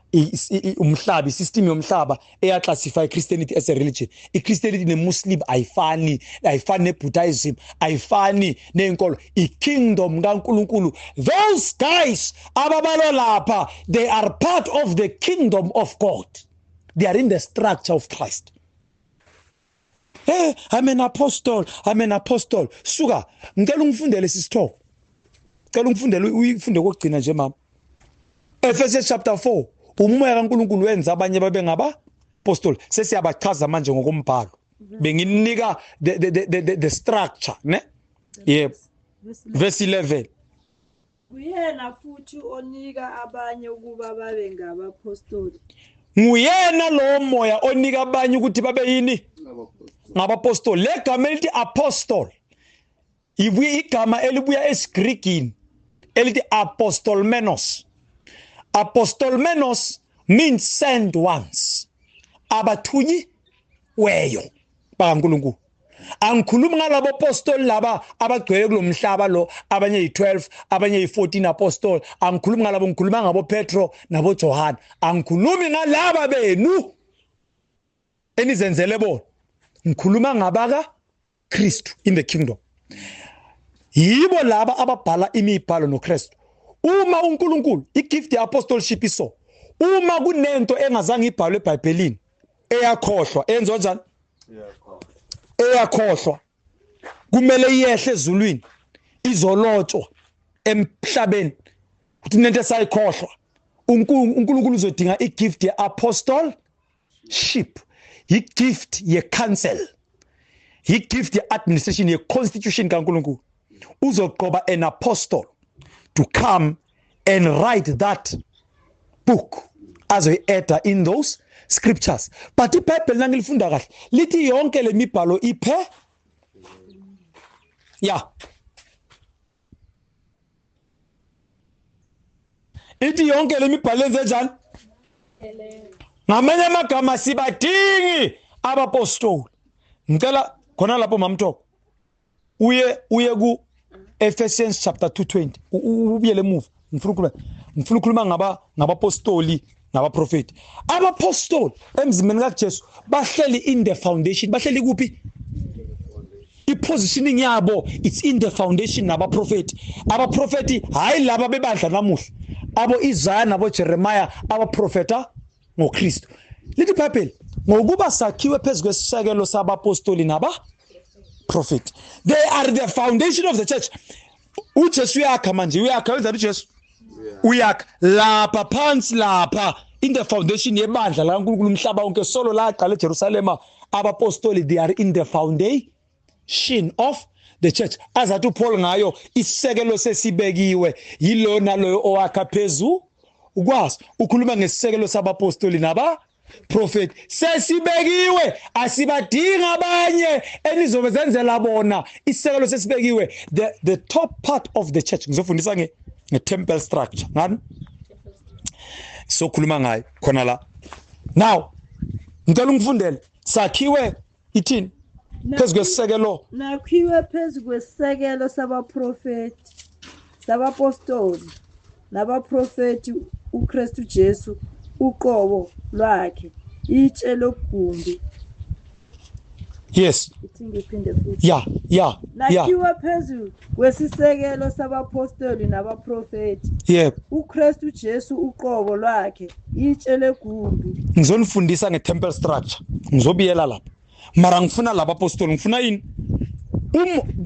umhlaba, system yomhlaba classify Christianity as a religion. Christianity ne-Muslim ayifani ne-Buddhism, ayifani nenkolo. Kingdom kaNkulunkulu, those guys ababalwa lapha, they are part of the kingdom of God. They are in the structure of Christ. Hey, I'm an apostle. Suka, ngicela ungifundele sisitho. Ngicela ungifundele uyifunde kokugcina nje mama. Ephesians chapter 4, umoya kaNkulunkulu wenza abanye babe ngaba apostle. Sesiyabachaza manje ngokumbhalo. Benginika the structure, ne? Yep. Verse 11. Uyena futhi onika abanye ukuba babe ngabapostoli. Nguyena lo moya onika abanye ukuthi babe yini? Ngabapostoli. Le gama elithi apostle ibuye igama elibuya esiGreekini elithi apostolmenos. Apostolmenos means sent ones, abathunyi weyo bakaNkulunkulu. Angikhulumi ngalabo apostoli laba abagcwele kulomhlaba lo, abanye yi12, abanye yi14 apostoli. Angikhulumi ngalabo, ngikhuluma ngabo Petro nabo John. Angikhulumi ngalaba benu enizenzele bona. Ngikhuluma ngabaka Kristu in the kingdom. Yibo laba ababhala imibhalo noKristu. Uma uNkulunkulu igift yeapostoleship iso, uma kunento engazange ibhalwe eBhayibhelini eyakhohlwa, enziwa njani? Eyakhohlwa, kumele iyehle ezulwini, izolotshwa emhlabeni. Kuthi nento esayikhohlwa, uNkulunkulu uzodinga igift yeapostoleship, igift ye-council, igift ye-administration, ye-constitution kaNkulunkulu. Uzoqoba an apostle to come and write that book as we enter in those scriptures. But iBhayibheli nangilifunda kahle lithi yonke lemibhalo iphe ithi yonke lemibhalo enze njani? Ngamanye amagama sibadingi abapostoli. Ngicela khona lapho mamthoko uye ku Ephesians chapter 2:20 ubuyele emuva. Ngifuna ukukhuluma ngabapostoli nabaprofeti. Abapostoli emzimeni kaJesu bahleli in the foundation. Bahleli kuphi? I-positioning yabo it's in the foundation. Nabaprofeti, abaprofeti hayi laba bebandla namuhla, abo Isaiah nabo Jeremiah, abaprofeta ngoKristu. Lithi iBhayibheli ngokuba sakhiwe phezu kwesisekelo sabapostoli naba prophet. They are the foundation of the church. uJesu uyakha manje, uyakha wenza uJesu. Uyakha lapha phansi lapha in the foundation yebandla laNkulunkulu umhlaba wonke solo la aqala eJerusalema. Abapostoli they are in the foundation of the church. Azathi uPaul ngayo isekelo sesibekiwe yilo naloyo owakha phezulu. Ukwazi ukhuluma ngesisekelo sabapostoli naba prophet sesibekiwe asibadinga abanye enizobe zenzela bona isekelo sesibekiwe the top part of the church ngizofundisa nge temple structure ngani sokhuluma ngayo khona la now ngicela ungifundele sakhiwe ithini phezu kwesisekelo nakhiwe phezu kwesisekelo sabaprofeti sabapostoli nabaprofeti uKristu Jesu uqobo lwakhe itshe logumbi yes iphinde futhi yeah nakhiwe phezu kwesisekelo sabapostoli nabaprofeti yep uKristu Jesu uqobo lwakhe itshe legumbi ngizonifundisa ngetemple structure ngizobiyela lapha mara ngifuna laba apostoli ngifuna yini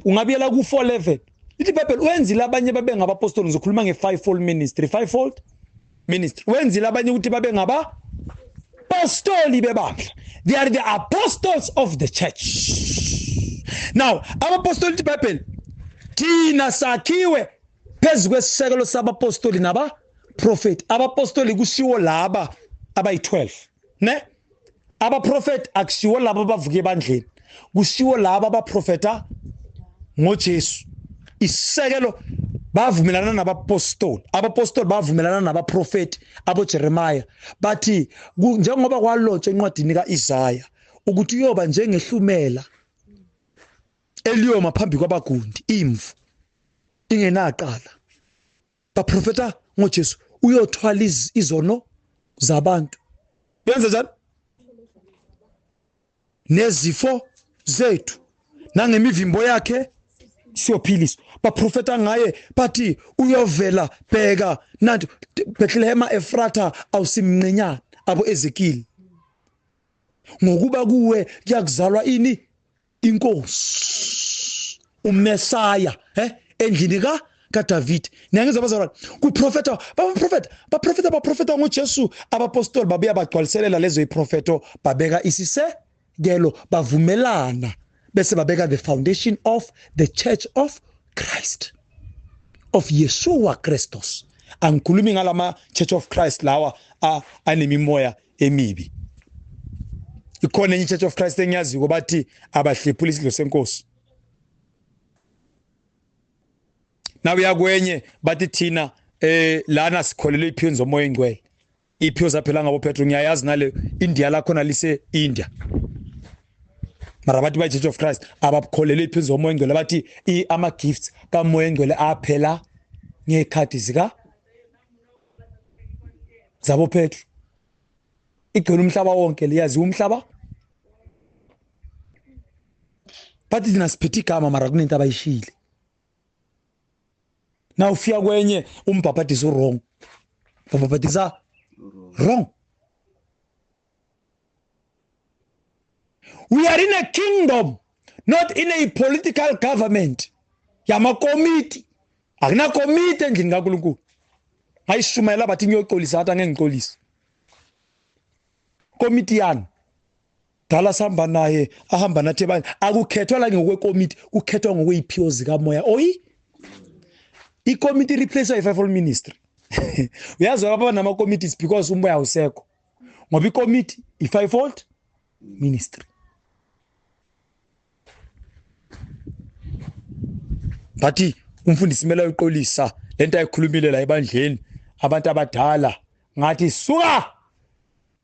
ungabiyela ku 411 ithi Bible wenzile abanye babe ngabapostoli ngizokhuluma nge5-fold ministry wenzile abanye ukuthi babe ngaba apostoli bebandla they are the apostles of the church now abapostoli ithi Bible thina sakhiwe phezu kwesisekelo sabapostoli naba prophet abapostoli kushiwo laba abayi12 ne abaprofeti akushiwo laba abavuke ebandleni kushiwo laba abaprofeta ngoJesu isekelo bavumelana nabapostoli abapostoli bavumelana nabaprofeti aboJeremiah bathi njengoba kwalotshwa encwadini kaIsaya ukuthi uyoba njengehlumela eliyoma phambi kwabagundi imvu ingenaqala baprofeta ngoJesu uyothwala izono zabantu yenza njani nezifo zethu nangemivimbo yakhe siyophiliswa baprofeta ngaye bathi uyovela bheka nanti Bethlehem Efrata awusimncenyana abo Ezekiel ngokuba kuwe kuyakuzalwa ini inkosi uMesaya endlini kaDavid nangizabazalwa kuprofeta baprofeta ngoJesu abapostoli babuya bagcwaliselela lezo iprofeto babeka isisekelo bavumelana bese babeka the foundation of the church of Christ of Yeshua Christos angikhulumi ngalama church of Christ lawa anemimoya emibi ikhona enye church of Christ engiyaziyo bathi abahlephula isidlo senkosi nawe yakwenye bathi thina lana sikholelwe iphini zomoya engcwele iphiwo zaphela ngabo Petro ngiyayazi nale India la khona lise India mara bathi ba Church of Christ abakholelwe iphini zomoya engcwele bathi ama gifts kamoya engcwele aphela ngekhathi zabo Petro igcwele umhlaba wonke liyazi umhlaba bathi thina siphethe igama mara kunento abayishile na ufika kwenye umbhabhadiso wrong babhabhadisa wrong we are in a kingdom not in a political government yama committee akuna committee endlini kaNkulunkulu ayishumayela bathi ngiyoxolisa athi angengixolisi committee yani dala sihamba naye ahamba nathi bani akukhethwa la ngokwe committee kukhethwa ngokweziphiwo zika moya oyi i-committee replace i-fivefold ministry uyazi baba nama committees because umoya usekho ngoba i-committee i-fivefold ministry bathi umfundisi imela uqolisa lento ayikhulumile la ebandleni abantu abadala ngathi suka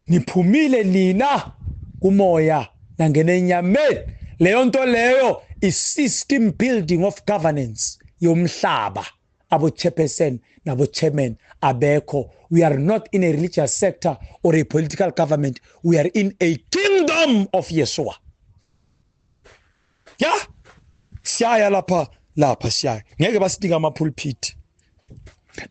niphumile nina kumoya nangena enyameni leyo nto leyo i-system building of governance yomhlaba abo chairperson nabo chairman abekho we are not in a religious sector or a political government we are in a kingdom of Yeshua siyaya lapha siyaya ngeke basinika ama pulpit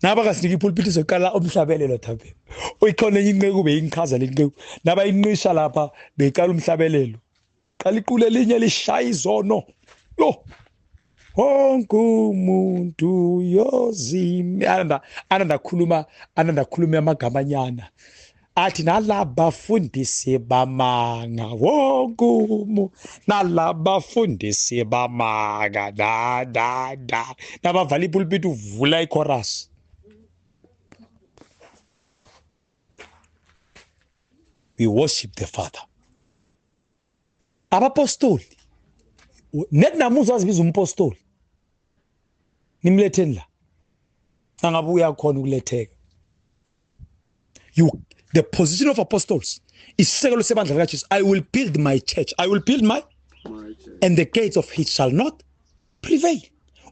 naba kasinika ipulpit soqala umhlabelelo thabe uyikhona enye inqeku beyinchaza lenqeku naba inqisha lapha beqala umhlabelelo qala iqule linye lishaya izono lo wonke umuntu yozimi anandakhuluma amagamanyana athi nalabafundisi bamanga wonke umuntu nalabafundisi bamanga da nabavala ipulpit uvula ichorus we worship the Father. Abapostoli net namuzi wazibiza umpostoli nimletheni la angabe uyakhona ukuletheka. The position of apostles is isisekelo sebandla likaJesu. I will build my church, I will build my church, and the gates of it shall not prevail.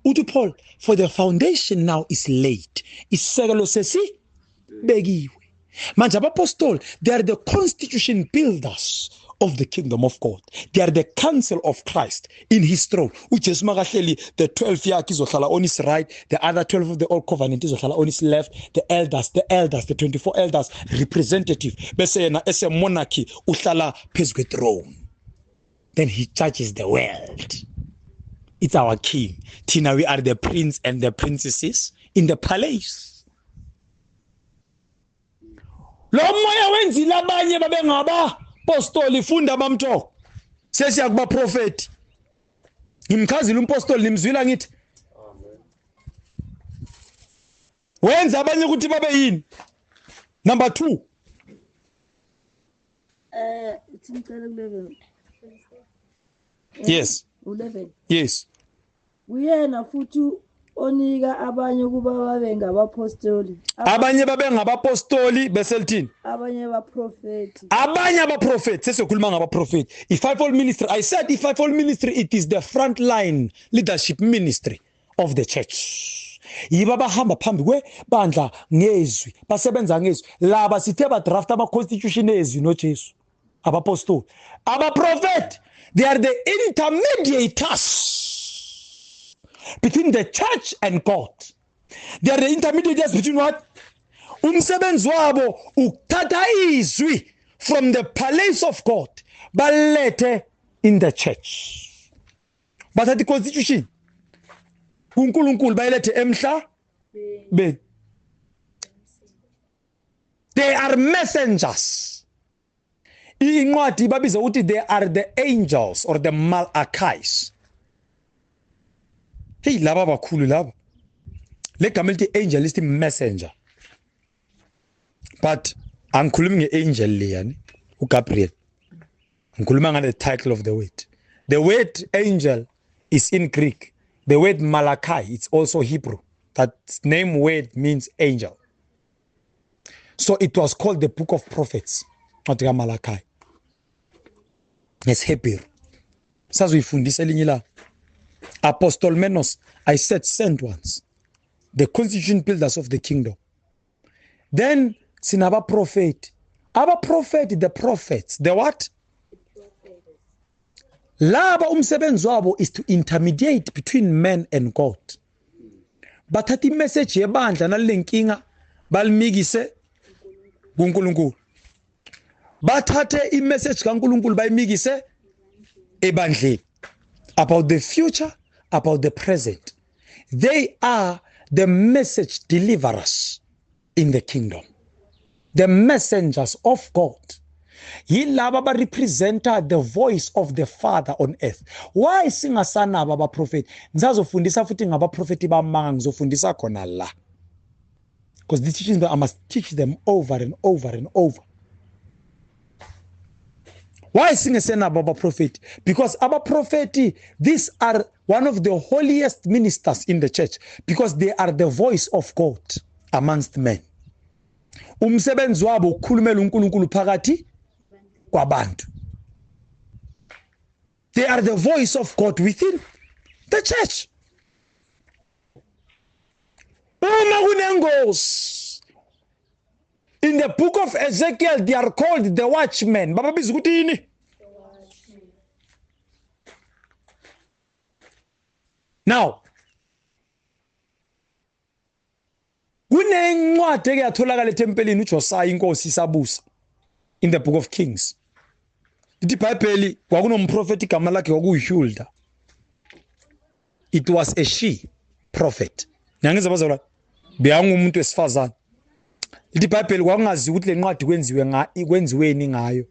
Uthi Paul, for the foundation now is laid. Isisekelo sesibekiwe. Manje abapostoli, they are the constitution builders of the kingdom of God. They are the council of Christ in his throne. UJesu makahleli, the 12 yakhe izohlala on his right, the other 12 of the old covenant izohlala on his left, the elders, the 24 elders, representative. Bese yena ese monarchy uhlala phezu kwe-throne. Then he judges the world. It's our king. Tina, we are the prince and the princesses in the palace. Lo moya wenzile abanye babengaba apostoli funda bamtho sesiya kuba prophet ngimchazile umpostoli nimzwila ngithi amen wenza abanye ukuthi babe yini. Number 2 Timcela 11 yes 11 yes uyena futhi onika abanye ukuba babe ngabapostoli, abanye babe ngabapostoli bese lithini, abanye abaprofeti, abanye abaprofeti. Sesikhuluma ngabaprofeti. I5 ministry, I said I5 ministry, it is the front line leadership ministry of the church. Yiba bahamba phambi kwebandla ngezwi, basebenza ngezwi. Laba sithe ba draft ama constitution ezwi noJesu. Abapostoli, abaprofeti, they are the intermediators between the church and God. They are the intermediaries between what? Umsebenzi wabo ukuthatha izwi from the palace of God balethe in the church. Bathatha iconstitution kuNkulunkulu bayilethe emhlabeni. They are messengers. Incwadi babiza ukuthi they are the angels or the Malachis. Hey, laba bakhulu laba. Le gama lithi angel lithi messenger. But angikhulumi ngeangel leyani uGabriel. Ngikhuluma ngale title of the word. The word angel is in Greek. The word Malachi, it's also Hebrew. That name word means angel. So it was called the book of prophets. Not Malachi. It's Hebrew. Sazuyifundisa elinye la. Apostle Menos, I said sent ones, the constitution builders of the kingdom. Then sinaba prophet, the prophets, the what? Laba umsebenzi wabo is to intermediate between men and God. Bathathi message yebandla nalenkinga balimikise kuNkulunkulu. Bathathe imessage kaNkulunkulu bayimikise ebandleni. About the future, about the present. They are the message deliverers in the kingdom. The messengers of God. Yilaba ba representa the voice of the Father on earth. Why singasana baba prophet? Ngizazofundisa futhi ngabaprofeti bamanga ngizofundisa khona la. Because the teachings I must teach them over and over and over. Why sing a sena Baba prophet? Because Abba prophet, these are one of the holiest ministers in the church because they are the voice of God amongst men. Umsebenzi wabo ukukhulumela uNkulunkulu phakathi kwabantu. They are the voice of God within the church. Uma kunengozi, in the book of Ezekiel, they are called the watchmen. Baba biza ukuthi yini? Now, kunencwadi eke yatholakala eTempelini uJosiah inkosi isabusa in the book of Kings. Ithi iBhayibheli kwakunomprofeti igama lakhe kwakuyiHulda. It was a she prophet. Nyangiza bazalwa beyangumuntu wesifazana. Ithi iBhayibheli kwakungazi ukuthi lencwadi kwenziweni ngayo.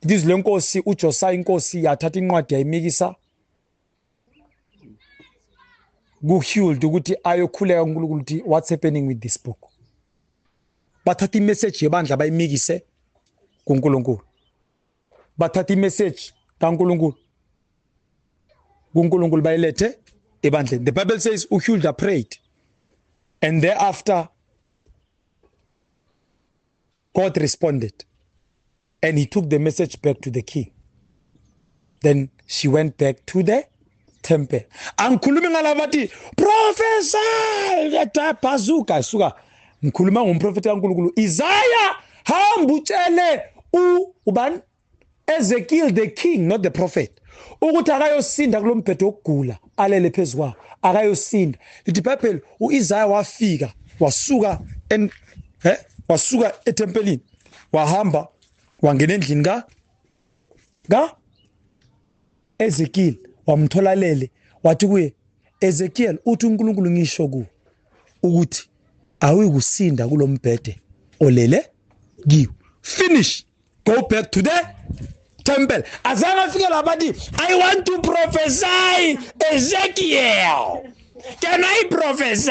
Ithi lenkosi uJosiah inkosi yathatha incwadi yayimikisa kuHulda ukuthi ayokhuleka uNkulunkulu ukuthi what's happening with this book. Bathatha imessage yebandla bayimikise kuNkulunkulu bathatha imessage kaNkulunkulu kuNkulunkulu bayilethe ebandleni. The Bible says uHulda prayed and thereafter God responded and he took the message back to the king. Then she went back to the temple. Angikhulumi ngalabathi prophesy bazooka suka. Ngikhuluma ngomprofeti kaNkulunkulu Isaiah, hamba utshele ubani Ezekiel the king, not the prophet, ukuthi akayosinda kulombhedo okugula alele phezukwa akayosinda. Lithi iBhayibheli uIsaiah wafika wasuka etempelini wahamba wangena endlini ka Ezekiel wamtholalele wathi kuye Ezekiel uthi uNkulunkulu ngisho ku ukuthi awuyikusinda kulombhede olele kiwo. Finish, go back to the temple. Azange afike labathi I want to prophesy Ezekiel, can I prophesy?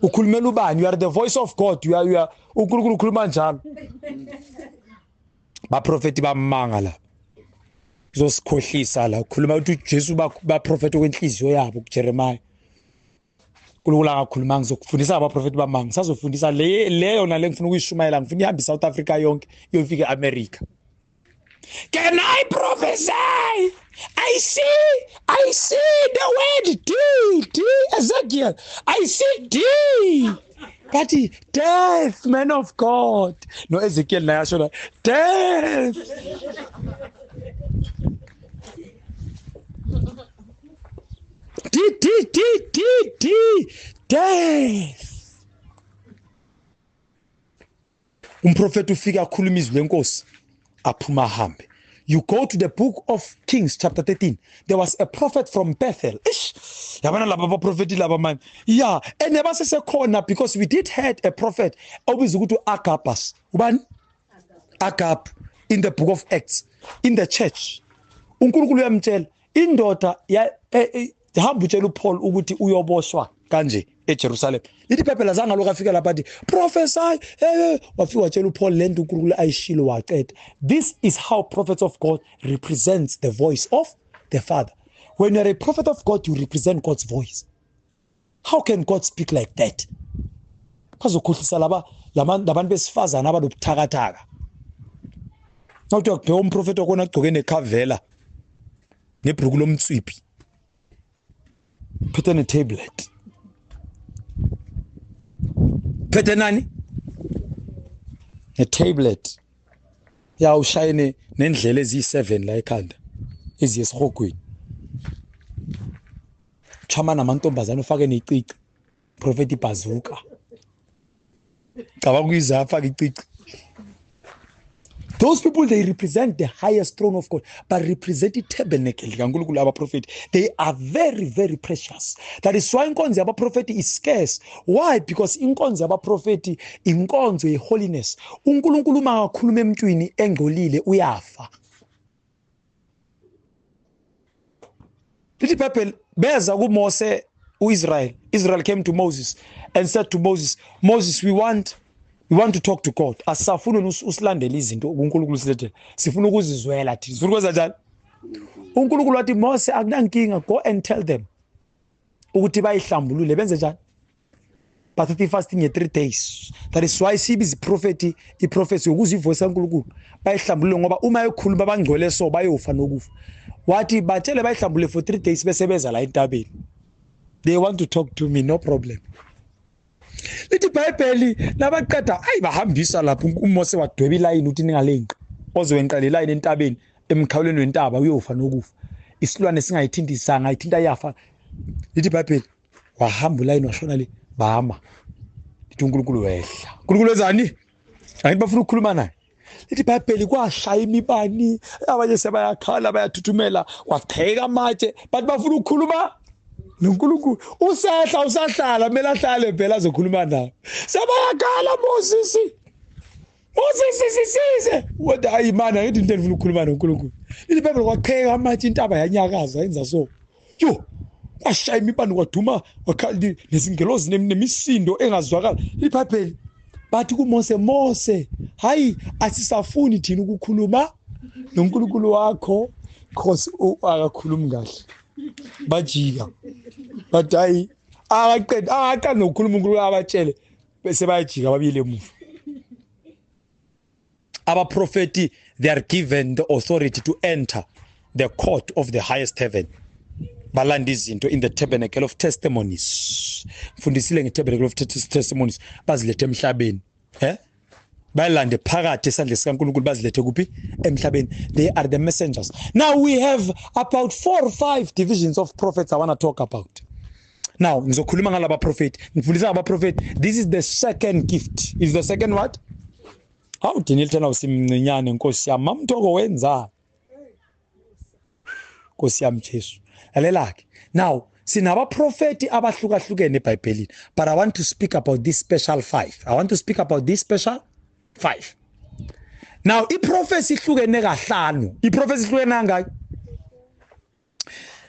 Ukhulumela ubani? You are the voice of God. You are uNkulunkulu ukhuluma njalo. Baprofeti bamanga la uzosikhohlisa la ukhuluma ukuthi uJesu baprofeti okwenhliziyo yabo kuJeremiah. uNkulunkulu akakhuluma ngizokufundisa abaprofeti bamanga. Ngisazofundisa leyo nale ngifuna ukuyishumayela, ngifuna ihambe South Africa yonke iyofika eAmerica. Can I prophesy? I see the word D, Ezekiel. I see D. But death, man of God. No, Ezekiel na yasho death. Death. Umprofeti ufika akhuluma izwi lenkosi aphuma hambe. You go to the book of Kings chapter 13. There was a prophet from Bethel. Yabana laba prophet laba man. Yeah, and never says a corner because we did had a prophet always go to Agabus. Ubani? Agab in the book of Acts in the church. uNkulunkulu uyamtshela indoda hamba utshela uPaul ukuthi uyoboshwa kanje eJerusalem. Lithi iBhayibheli azange lokafika lapha athi prophesy wafika watshela uPaul lento uNkulunkulu ayishilo waqeda. This is how prophets of God represents the voice of the Father. When you are a prophet of God, you represent God's voice. How can God speak like that? Bazokhohlisa labantu besifazana abalobuthakathaka. Nawuthi akubheka umprofeti okona agcoke nekhavela nebruku lomtswipi phethe ne tablet. Phethe nani? A tablet. Ya ushayene nendlela ezi7 la ekhanda. Eziyesihogweni. Chama namantombazana ufake necici. Prophet Bazooka. Cabanga uyiza afake icici. Those people, they represent the highest throne of God, but representing tabernacle. They are very, very precious. That is why inkonzo yabaprofeti is scarce. Why? Because inkonzo yabaprofeti inkonzo ye holiness. uNkulunkulu makakhuluma emntwini engcolile uyafa. Lithi iBhayibheli beza kuMose uIsrael. Israel came to Moses and said to Moses, Moses, we want to talk to God. Asafuna usilandela izinto uNkulunkulu silethele. Sifuna ukuzizwela thina. Sifuna ukwenza njani? uNkulunkulu wathi Mose akunankinga, go and tell them ukuthi bayihlambulule benze njani? Bathatha fasting ye 3 days. That is why sibiza iprofesi ukuze ivoice kaNkulunkulu bayihlambulule ngoba uma ekhuluma bangcwele so bayofa nokufa. Wathi batshele bayihlambulule for 3 days bese beza la entabeni. They want to talk to me, no problem. Lithi iBhayibheli nabaqeda bahambisa lapho uMose wadweba iline uthi ningalenqi ozowenqala iline entabeni emkhawuleni wentaba uyofa nokufa. Isilwane singayithindisa ngayithinta yafa. Lithi iBhayibheli wahamba iline washona le bahamba. Lithi uNkulunkulu wehla. uNkulunkulu wenzani? Angithi bafuna ukukhuluma naye. Lithi iBhayibheli kwashaya imibani abanye sebayakhala bayathuthumela kwatheka amatshe but bafuna ukukhuluma noNkulunkulu. Usahlala kumele ahlale phela azokhuluma nawe. Sebayakhala Moses sisize. What ayi man angithi into endifuna ukukhuluma noNkulunkulu. Lithi iBhayibheli kwaqheka amatshe intaba yanyakaza yenza so. Yo kwashaya imibani kwaduma wakhala nezingelozi nemisindo engazwakala. Lithi iBhayibheli bathi kuMose, Mose hayi asisafuni thina ukukhuluma noNkulunkulu wakho because akakhulumi kahle bajika but hayi aqeda nokukhuluma uNkulunkulu abatshele bese bayajika babile emuva. Abaprofeti, they are given the authority to enter the court of the highest heaven. Balanda izinto in the tabernacle of testimonies. Mfundisile nge-tabernacle of testimonies bazilethe emhlabeni. Bayilande phakathi esandle sikaNkulunkulu bazilethe kuphi emhlabeni. They are the messengers. Now we have about 4 or 5 divisions of prophets I want to talk about. Now ngizokhuluma ngalaba prophet. Ngifundisa aba prophet. This is the second gift. Is the second what? How did Nilton usimncinyane Nkosi yami mamthoko wenza? Nkosi yami Jesu. Alelake. Now sinaba propheti abahlukahlukene eBhayibhelini, but I want to speak about this special 5. I want to speak about this special 5. Now iProphecy ihlukene kahlanu. iProphecy ihlukene ngaki?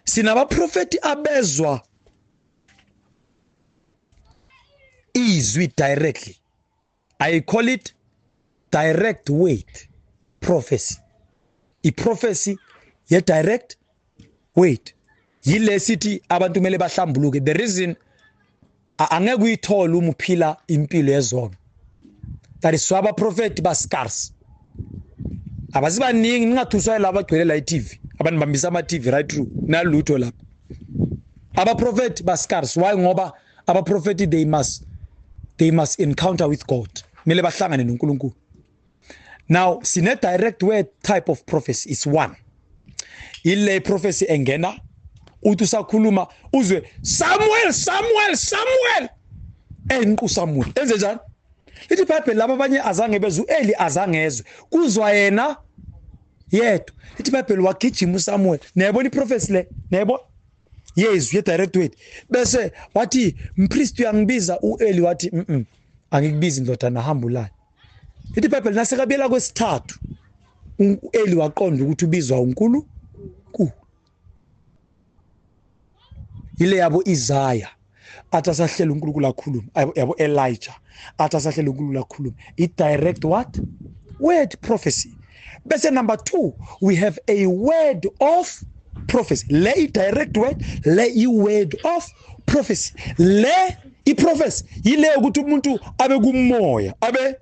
Sinaba propheti abezwa izwi directly. I call it direct word prophecy. iProphecy ye direct word. Yile sithi abantu kumele bahlambuluke. The reason angeke uyithola uma uphila impilo yezono. That is why abaprofeti ba scarce. Abasibaningi ningathuswa laba agcwele la iTV. Abantu bambisa ama TV right through. Nalutho lapha. Abaprofeti ba scarce. Why? Ngoba abaprofeti they must encounter with God. Kumele bahlangane noNkulunkulu. Now, sine direct word type of prophecy is one. Ile prophecy engena uthi usakhuluma uzwe Samuel enqu Samuel enze njani lithi iBhayibheli laba abanye azange bezwe Eli azangezwe kuzwa yena yedwa lithi iBhayibheli wagijima uSamuel nayibona iProphecy le nayibona yezwi ye direct word bese wathi mpriest uyangibiza uEli wathi angikubizi indodana hamba ulala lithi iBhayibheli nasekabiyela kwesithathu uEli waqonda ukuthi ubizwa uNkulunkulu ile yabo Isaiah atasahlela uNkulunkulu akhuluma yabo Elijah atasahlela uNkulunkulu akhuluma it direct what word prophecy. Bese number 2 we have a word of prophecy. Le direct word le I word of prophecy. Le I prophecy ile ukuthi umuntu abe kumoya abe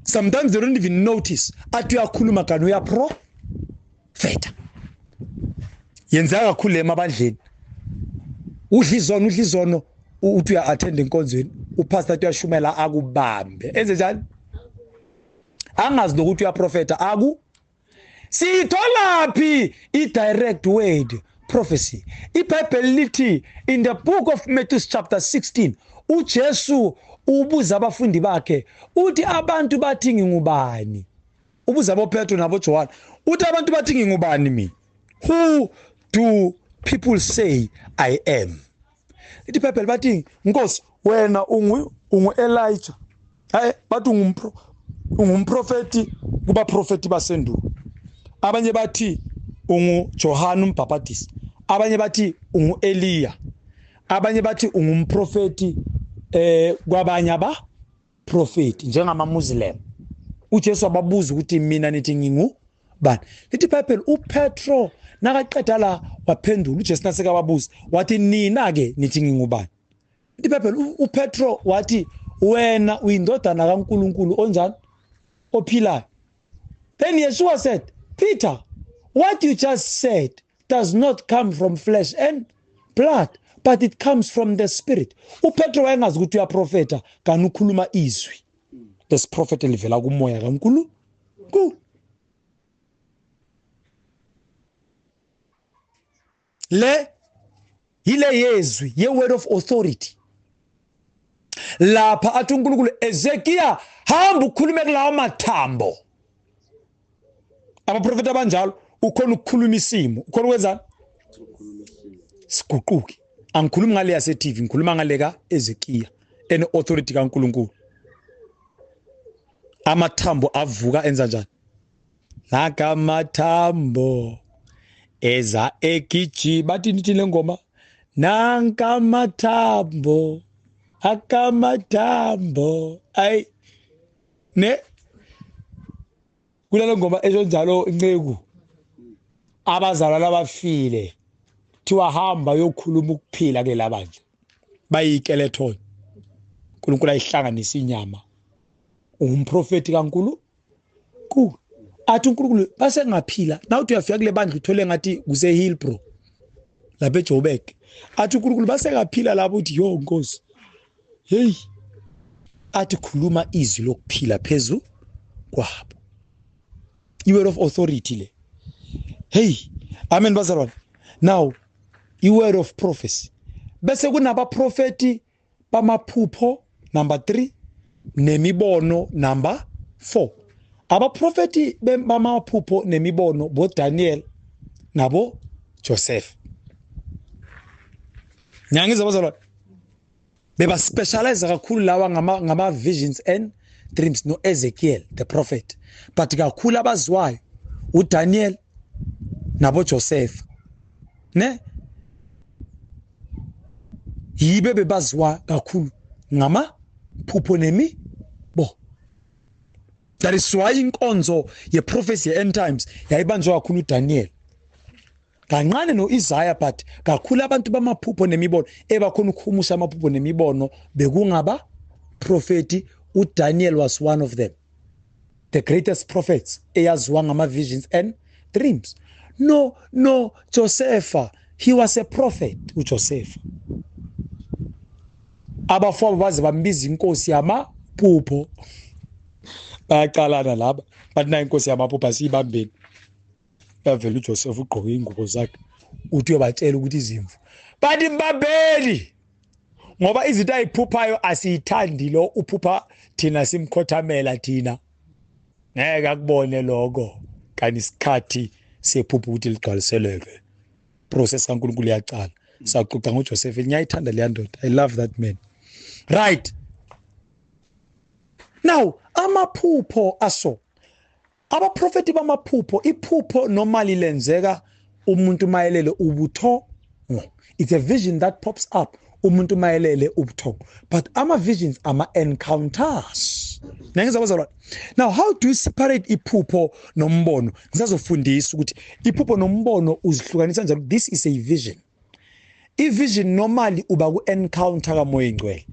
sometimes they don't even notice athi uyakhuluma kana uyaprofeta yenza kakhulu emabandleni udlizono uthi uya attend enkonzweni upastor uyashumela akubambe enze njani angazi lokuthi uyaprofeta sitholaphi I direct word prophecy. iBhayibheli lithi in the book of Matthew chapter 16 uJesu ubuza abafundi bakhe uthi abantu bathi ngingubani ubuza boPetro naboJohn uthi abantu bathi ngingubani mina who do people say I am. Ithi iBhayibheli bathi Nkosi wena ungu Elijah bathi ungumprofeti kuba profeti basendulo abanye bathi ungu John umbhaphatisi abanye bathi ungu Eliya abanye bathi ungumprofeti kwabanye aba prophet njengama Muslim. uJesu ababuza ukuthi mina nithi ngingubani. Lithi iBhayibheli uPetro nakaqeda la waphendula uJesu naseka babuza wathi nina ke nithi ngingubani. Lithi iBhayibheli uPetro wathi wena uyindodana kaNkulunkulu onjani ophilayo. Then Yeshua said, Peter, what you just said does not come from flesh and blood, but it comes from the Spirit. uPetro wayengazi ukuthi uyaprofeta kana ukhuluma izwi. This prophet elivela kumoya kaNkulunkulu. Le yile yezwi ye word of authority. Lapha athi uNkulunkulu Ezekiya hamba ukhulume kulawo mathambo. Abaprofeti abanjalo ukhona ukukhuluma isimo ukhona ukwenzani siguquke. Angikhulumi ngale yase TV ngikhuluma ngale ka Ezekiya ene authority kaNkulunkulu. Amathambo avuka enza njani nakamathambo eza ekiji bathi nithi lengoma nakamathambo akamathambo ay ne kulale ngoma esho njalo inceku abazalwa labafile thiwa hamba yokhuluma ukuphila ke labanje bayikeleton uNkulunkulu ayihlanganisa inyama umprofeti kaNkulunkulu athi uNkulunkulu base ngaphila nawe uthi uyafika kule bandla uthole ngathi kuse Hillbrow lapha eJoburg athi uNkulunkulu base ngaphila lapho uthi yo Nkosi hey athi khuluma izwi lokuphila phezulu kwabo i-word of authority le hey amen bazalwane now i-word of prophecy bese kunabaprofeti bamaphupho number 3 nemibono number 4 abaprofeti bamaphupho nemibono bo Daniel nabo Joseph nyangiza bazalwane beba specialize kakhulu lawa ngama visions and dreams no Ezekiel the prophet but kakhulu abazwayo uDaniel nabo Joseph ne yibe bebazwa kakhulu ngama phupho nemi bo that is why inkonzo ye prophecy end times yayibanjwa kakhulu uDaniel kancane no Isaiah but kakhulu abantu bamaphupho nemibono ebakhona ukukhumusha amaphupho nemibono bekungaba propheti uDaniel was one of them the greatest prophets eyaziwa ngama visions and dreams no Joseph he was a prophet uJoseph abafo baze bambiza inkosi yamaphupho bayaqalana laba bathi na inkosi yamaphupho asiyibambeni yavela uJoseph ugqoke ingubo zakhe uthi uyobatshela ukuthi izimvu bathi mbambeli ngoba izinto ayiphuphayo asiyithandi lo uphupha thina simkhothamela thina ngeke akubone lokho kanti isikhathi sephupha ukuthi ligcwaliseleke process kaNkulunkulu iyaqala saquqa ngoJoseph ngiyayithanda le ndoda I love that man right now amaphupho aso abaprofeti bamaphupho iphupho normally lenzeka umuntu mayelele ubuthongo it's a vision that pops up umuntu mayelele ubuthongo but ama visions ama encounters nengeza bazalwane now how do you separate iphupho nombono ngizazofundisa ukuthi iphupho nombono uzihlukanisa njalo this is a vision i-vision normally uba ku-encounter kamoya ingcwele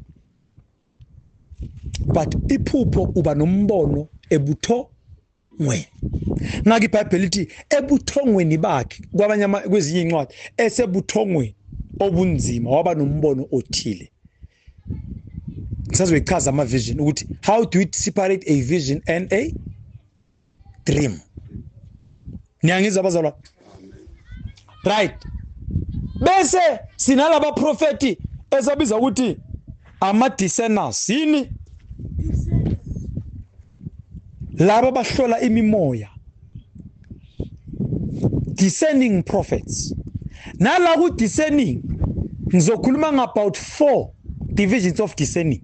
but iphupho uba nombono ebuthongweni ngaki iBhayibheli lithi ebuthongweni bakhe kwabanye kwezinye incwadi esebuthongweni obunzima waba nombono othile ngisazoyichaza ama vision ukuthi how do we separate a vision and a dream niyangiza bazalwa right bese sinalaba propheti esabiza ukuthi ama discerners yini laba bahlola imimoya discerning prophets nala ku discerning ngizokhuluma about 4 divisions of discerning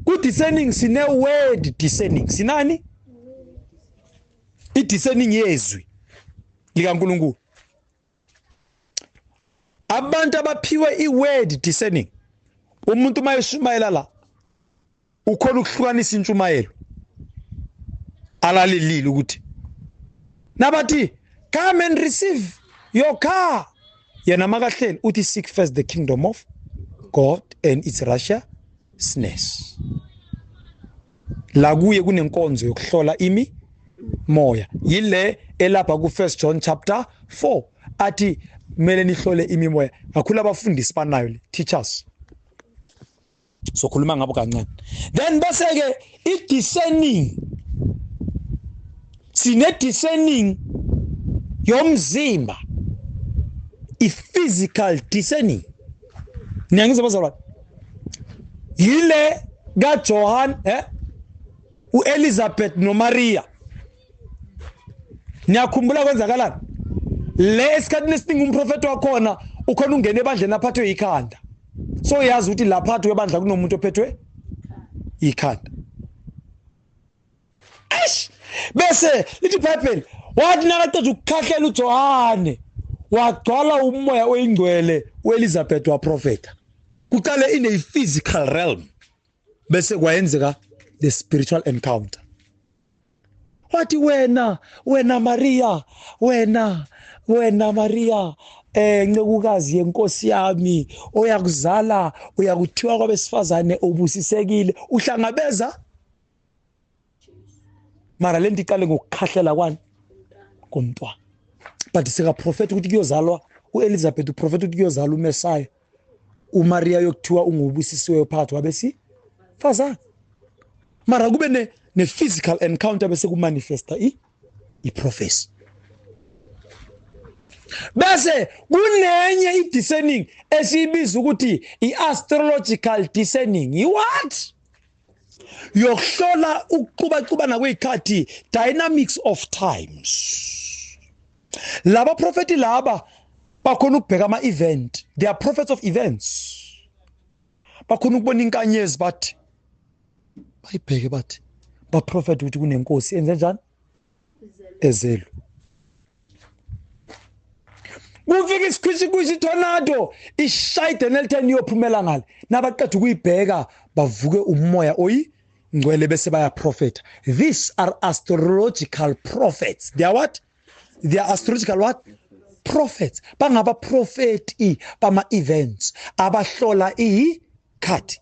ku discerning sine word discerning sinani i discerning yezwi likaNkulunkulu abantu abaphiwe i word discerning umuntu mayeshumayela la ukhona ukuhlukanisa intshumayelo alalilile ukuthi nabathi come and receive your car yena makahleli uthi seek first the kingdom of God and its righteousness la kuye kunenkonzo yokuhlola imimoya yile elapha ku 1 John chapter 4 athi kumele nihlole imimoya kakhulu abafundisi banayo le teachers so khuluma ngabo kancane then bese ke i discerning sine discerning yomzimba i physical discerning niyangiza bazalwane yile ka Johan uElizabeth noMaria niyakhumbula kwenzakalani le esikhathini esiningi umprofeti wakhona ukhona ungene ebandleni aphathwe ikhanda so yazi ukuthi lapha webandla kunomuntu ophethwe ikhanda bese lithi iBhayibheli wathi nakaqeda ukukhahlela uJohane wagcwala umoya oyingcwele uElizabeth waprofeta kuqale in a physical realm bese kwayenzeka the spiritual encounter wathi wena Maria Maria ncekukazi yenkosi yami oyakuzala uyakuthiwa kwabesifazane obusisekile uhlangabeza mara lento iqale ngokukhahlela kwani komntwana but sika prophet ukuthi kuyozalwa uElizabeth uprofet ukuthi kuyozala uMessiah uMaria yokuthiwa ungubusisiwe phakathi kwabesifazane mara kube ne physical encounter bese kumanifesta prophecy bese kunenye i-discerning esiyibiza ukuthi i-astrological discerning what yokuhlola ukuxuba kwezikhathi dynamics of times laba propheti laba bakhona ukubheka ama-event they are prophets of events bakhona ukubona inkanyezi bathi bayibheke bathi baprofeti ukuthi kunenkosi enze njani ezelwe kufika isikhwishi tornado ishayide nelitheni iyophumela ngale nabaqeda ukuyibheka bavuke umoya oyingcwele bese baya prophet. These are astrological prophets. They are what? They are astrological what? Prophets. Bangaba prophet bama events abahlola ikhathi.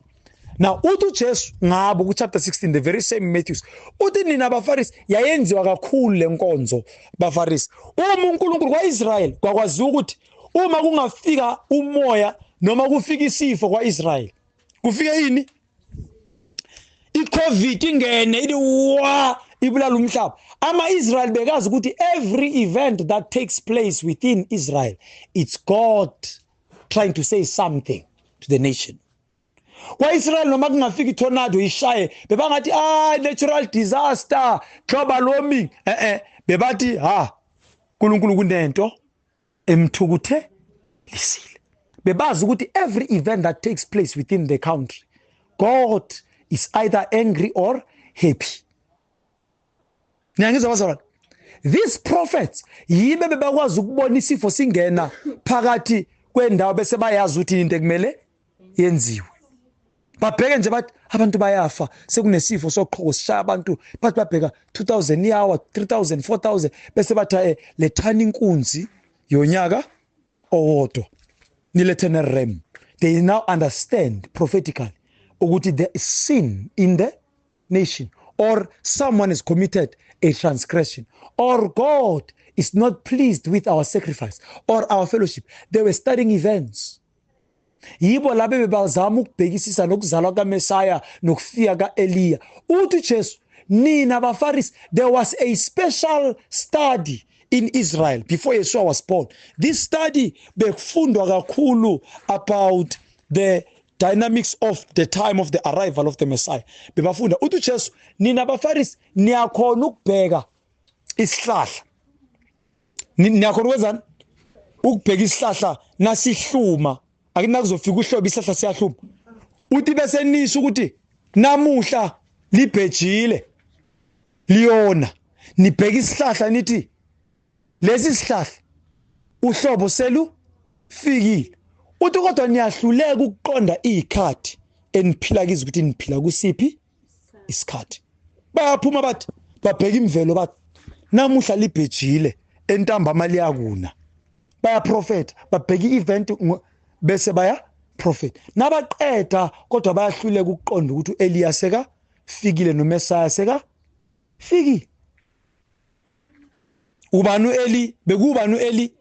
Now uthi uJesu ngabo ku chapter 16 the very same Matthew uthi nina abaFarisi yayenziwa kakhulu lenkonzo baFarisi uma uNkulunkulu kwaIsrael kwakwazi ukuthi uma kungafika umoya noma kufika isifo kwaIsrael kufike yini iCovid ingene ithi wa ibulala umhlaba ama-Israel bekazi ukuthi every event that takes place within Israel it's God trying to say something to the nation. Kwa-Israel noma kungafika itornado ishaye bebangathi natural disaster global warming bebathi uNkulunkulu kunento emthukuthe lisile bebazi ukuthi every event that takes place within the country God is either angry or happy. Niyangizwa bazalwane? These prophets yibe bebakwazi ukubona isifo singena phakathi kwendawo bese bayazi ukuthi into ekumele yenziwe. Babheke nje bathi abantu bayafa sekunesifo soqhoko sishaya abantu bathi babheka 2000 ihour 3000 4000 bese bathi lethani inkunzi yonyaka owodwa nilethene rem. They now understand prophetically ukuthi there is sin in the nation or someone has committed a transgression or God is not pleased with our sacrifice or our fellowship. They were studying events. Yibo labe bebazama ukubhekisisa nokuzalwa kaMessiah nokufika kaEliya. Uthi Jesu nina abaFarisi there was a special study in Israel before Yeshua was born. This study bekufundwa kakhulu about the dynamics of the time of the arrival of the Messiah. Bebafunda uthi Jesu nina abaFarisi niyakhona ukubheka isihlahla. Niyakhona ukwenzani? Ukubheka isihlahla nasihluma. Akina kuzofika uhlobo isihlahla siyahluma. Uthi bese nisho ukuthi namuhla libhejile liyona. Nibheka isihlahla nithi lesi sihlahla uhlobo selu fikile. Uthi kodwa niyahluleka ukuqonda izikhathi eniphila kizo ukuthi niphila kusiphi isikhathi. Bayaphuma bathi babheka imvelo bathi namuhla libhejile entambama liyakuna. Baya prophet babheka event bese baya prophet. Nabaqeda kodwa bayahluleka ukuqonda ukuthi uEliya seka fikile noMessiah seka fikile. Ubani uEli bekubani uEli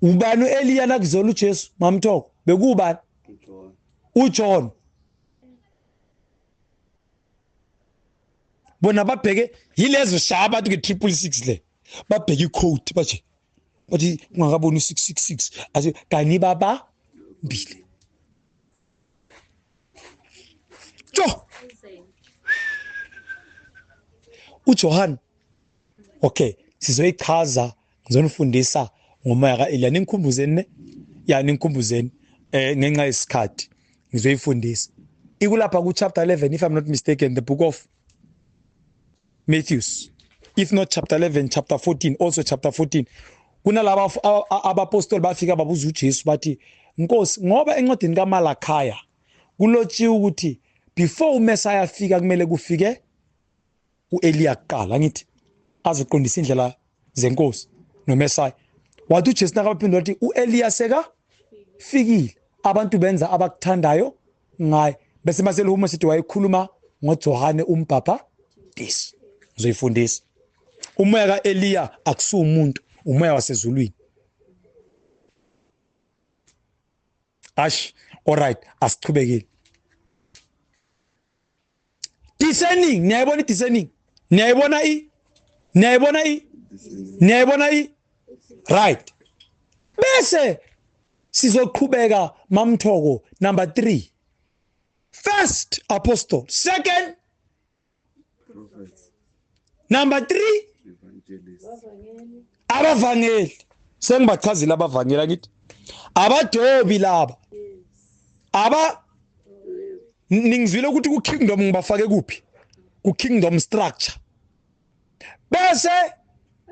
ubani uEliya nakuzola uJesu mamthoko bekubani uJohn bona babheke yilezo shaba bathi ke666 le babheke icode bathi ungakaboni 666 athi kani baba mbili uJohn okay sizoyichaza ngizonifundisa ngomoya kaEliya ninkhumbuzeni ninkhumbuzeni ngenxa yesikhathi ngizoyifundisa ikulapha ku chapter 11 if I'm not mistaken the book of Matthews if not chapter 11 chapter 14 also chapter 14 kunalaba abapostoli bafika babuza uJesu bathi Nkosi ngoba encwadini kaMalakhaya kulotshiwe ukuthi before uMessiah afika kumele kufike uEliya kuqala ngithi azoqondisa indlela zenkosi noMessiah. Wathi uJesu nakaphendula wathi uEliya seka fikile, abantu benza abakuthandayo ngaye. Bese masele uma sithi wayekhuluma ngoJohane umbhaphatisi. Ngizoyifundisa. Umoya kaEliya akusu umuntu, umoya wasezulwini. Alright, asiqhubekile. Discerning, niyayibona i-discerning? Niyayibona i? Right. Bese sizoqhubeka mamthoko number 3. First apostle, second prophets, number 3 evangelists, abavangeli. Sengibachazile abavangeli ngithi abadobi laba. Ningizwile ukuthi ku kingdom ngibafake kuphi? Ku kingdom structure. Bese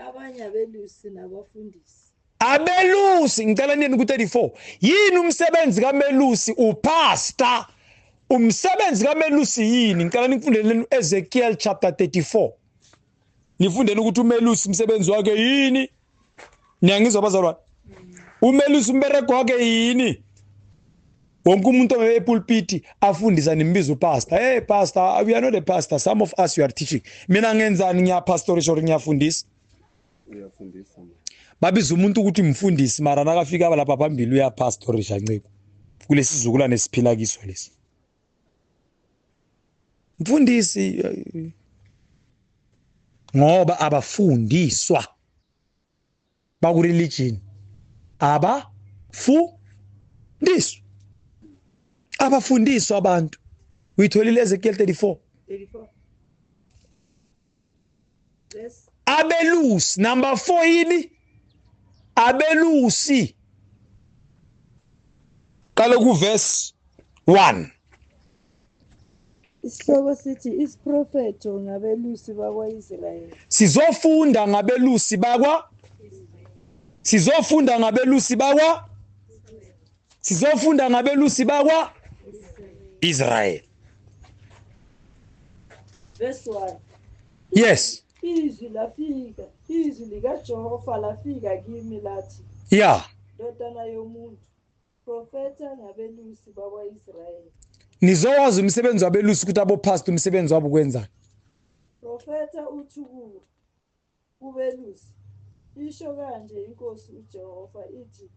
abanye abelusi nabafundisi. Abelusi ngicela nini ku 34. Yini umsebenzi kamelusi upastor? Umsebenzi kamelusi yini? Ngicela nifundele Ezekiel chapter 34. Nifundele ukuthi umelusi umsebenzi wakhe yini? Niyangizwa bazalwane? Umelusi umberego wakhe yini? Wonke umuntu epulpit afundisa nimbizo pastor. Hey pastor, we are not a pastor. Some of us you are teaching. Mina ngenzani ngiyapastorisha or ngiyafundisa? uyafundisa. Babiza umuntu ukuthi mfundisi mara nakafika lapha phambili uyapastorisha nciko. Kulesi sizukulwane siphila kiso lesi. Mfundisi ngoba abafundiswa baku religion abafundiswa abantu. Uyitholile Ezekiel 34. Yes. Abelusi number 4 yini? Abelusi. Kale ku verse 1. Isihloko sithi isiprofeto ngabelusi bakwa-Israyeli. Sizofunda ngabelusi bakwa Israel. Verse 1. Yes. Izwi likaJehova lafika kimi lathi, Yeah. ndodana yomuntu, profeta ngabelusi bakwa-Israyeli. Nizowazi umsebenzi wabelusi ukuthi abopastor umsebenzi wabo kwenzani. Profeta uthi kubelusi, isho kanje inkosi uJehova ithi,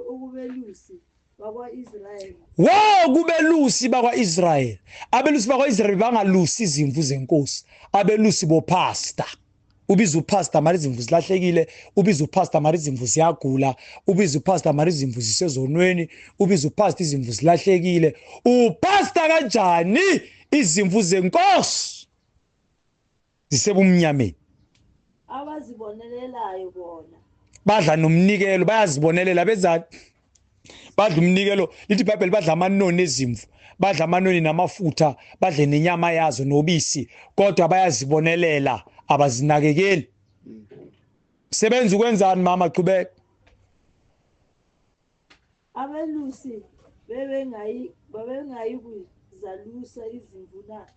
ukubelusi bakwa-Israyeli. Wo kubelusi bakwa-Israyeli. Abelusi bakwa-Israyeli bangalusi izimvu zenkosi. Abelusi bopastor. Ubiza upastor mari izimvu zilahlekile, ubiza upastor mari izimvu ziyagula, ubiza upastor mari izimvu zisezonweni, ubiza upastor izimvu zilahlekile. Upastor kanjani izimvu zenkosi zisebumnyameni? Abazibonelelayo bona. Badla nomnikelo, bayazibonelela bezani. Badla umnikelo, lithi iBhayibheli badla amanoni ezimvu, badla amanoni namafutha, badle nenyama yazo nobisi, kodwa bayazibonelela, abazinakekeli. Sebenza ukwenzani mama qhubeka? Abelusi babengayi kuzalusa izimvu na.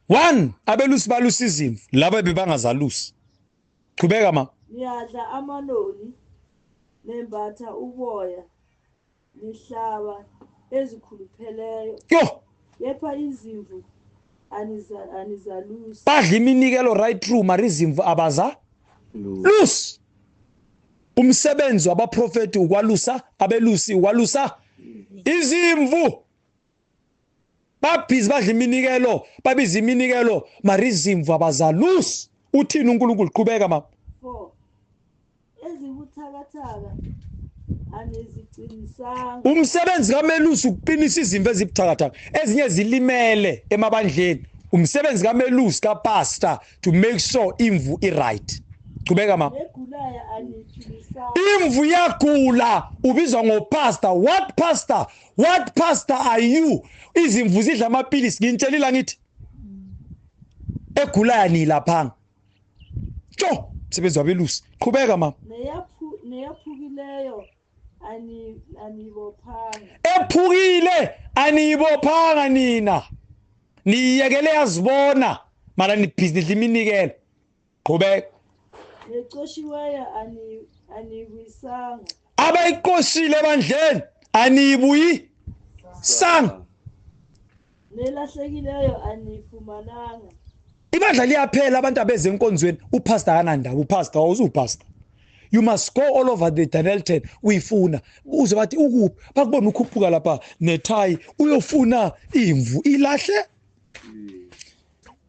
1 abelusi balusa izimvu, laba bebangazalusi. Qhubeka mama. Niyadla amanoni, nembatha uboya, nihlaba ezikhulupheleyo. Yo, Yepha izimvu anizalusa. badla iminikelo right through mari izimvu abaza lusi. Umsebenzi wabaprofeti ukwalusa, abelusi ukwalusa izimvu. Babhizi badla iminikelo, babiza iminikelo mari izimvu abazalusi. Uthini uNkulunkulu? Qhubeka mama. 4. Ezibuthakathaka aneziqinisanga. Umsebenzi kamelusi ukuqinisa izimvu ezibuthakathaka ezinye zilimele emabandleni. Umsebenzi kamelusi kapastor to make sure imvu i-right. Qhubeka mama. Egulaya aniqinisanga. Imvu yagula ubizwa ngopastor. What pastor are you? Izimvu zidla amapilisi ngintshelila ngithi egulaya ni laphanga. Tjo, msebenzi wabelusi. Qhubeka mama. Neyaphukileyo anibophanga ephukile aniyibophanga nina niyekele yazibona mara nibhizinisi iminikelo qhubeka necoshiweyo anibuyisanga abayiqoshile ebandleni aniyibuyi sang nelahlekileyo anifumananga ibandla liyaphela abantu abeze enkonzweni upastor kanandaba upastor awuzupastor you must go all over the Danielton uyifuna uze bathi ukuphi bakubona ukhuphuka lapha nethayi uyofuna imvu ilahle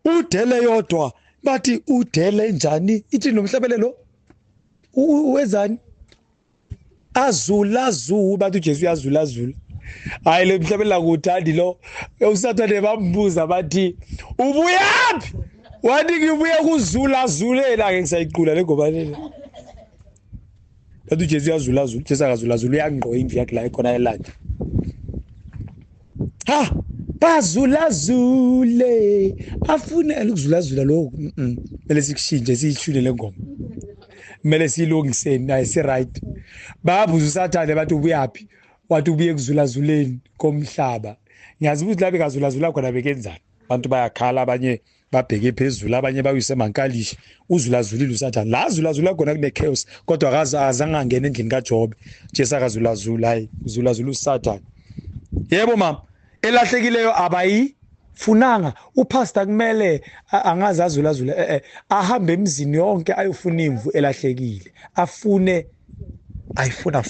udele yodwa bathi udele njani ithi nomhlabelelo wezani azula bathi uJesu uyazula hayi le mhlabela kuthandi lo usathane bambuza bathi ubuyaphi wathi ngibuye kuzula ke ngisayiqula le ngobane bathi uJesu uyazula Jesu akazula uyangqo imvu yakhe la ekhona elanda ha bazulazule afunela ukuzulazula lo mele sikushinje siyishune le ngoma mele silungiseni naye si right babuza usathane bathi ubuyaphi wathi ubuye kuzulazuleni komhlaba ngiyazi ukuthi labe kazulazula khona bekenzani abantu bayakhala abanye babheke phezulu abanye bayise mankalishi uzulazulile usathane la zulazula khona kune chaos kodwa akazange angene endlini kaJobe Jesu akazulazula hayi uzulazula usathane yebo mama elahlekileyo abayifunanga upastor kumele angazi azulazula ahambe emzini yonke ayofuna imvu elahlekile afune ayifuna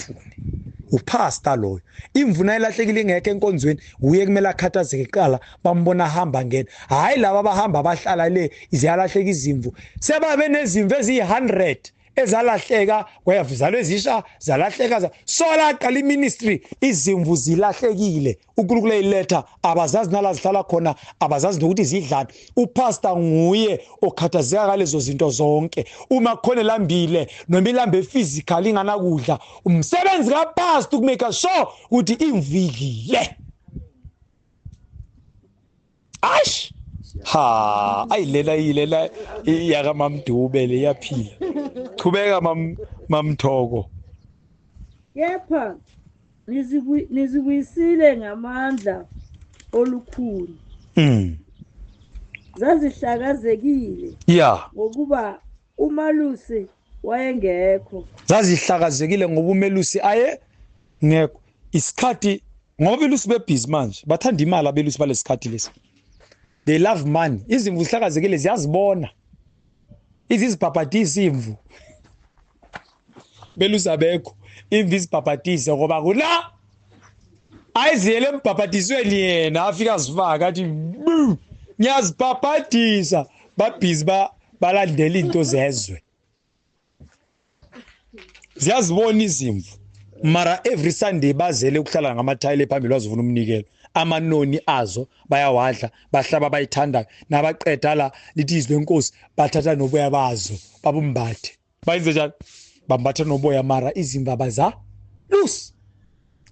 upastor loyo imvuna elahlekile ngeke enkonzweni uye kumele akhathazeke qala bambona ahamba ngena hayi laba abahamba abahlala le iziyalahleka izimvu sebabe nezimvu ezi100 ezalahleka kwayavuzalwe ezisha zalahleka sola qala iministry izimvu zilahlekile uNkulunkulu eyiletha abazazi nala zihlala khona abazazi nokuthi zidlana upastor nguye okhathazeka ngalezo zinto zonke uma khona lambile noma ilambe physical ingana kudla umsebenzi kapastor ukumeka sure ukuthi imvidlile ash ha ayilela yaka mamdube le yaphila qhubeka mamthoko kepha nizibuyisile ngamandla olukhulu zazihlakazekile ngokuba uMalusi wayengekho zazihlakazekile ngoba uMelusi aye ngekho isikhathi ngoba belusi bebhizi manje bathanda imali abelusi balesikhathi lesi they love money izimvu zihlakazekile ziyazibona izibhabhadisi imvu belusi abekho imvu izibhabhadisi ngoba kula ayiziyele embhabhadisweni yena afika zifaka athi ngiyazibhabhadisa babhizi balandela into zezwe ziyazibona izimvu mara every Sunday bazele ukuhlala ngamathayile phambili wazivuna umnikelo amanoni azo bayawadla bahlaba bayithanda nabaqeda la lithi izwe lenkosi bathatha noboya bazo babumbathe bayenze njalo bambatha noboya mara izimvu abaza lus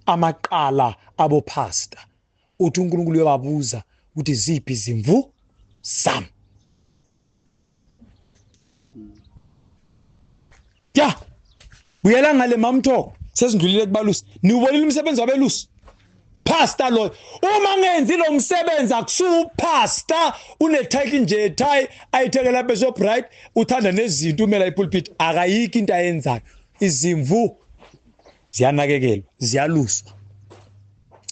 amaqala abo pastor uthi uNkulunkulu uyababuza ukuthi ziphi izimvu sam ya buyela ngale mamthoko sesindlulile kubalusi niubonile umsebenzi wabelusi pastor lo uma ngenzi lo msebenzi akusu pastor unetitle nje tie ayithekela bishop right uthanda nezinto umela ipulpit akayiki into ayenzayo izimvu ziyanakekelwa ziyaluswa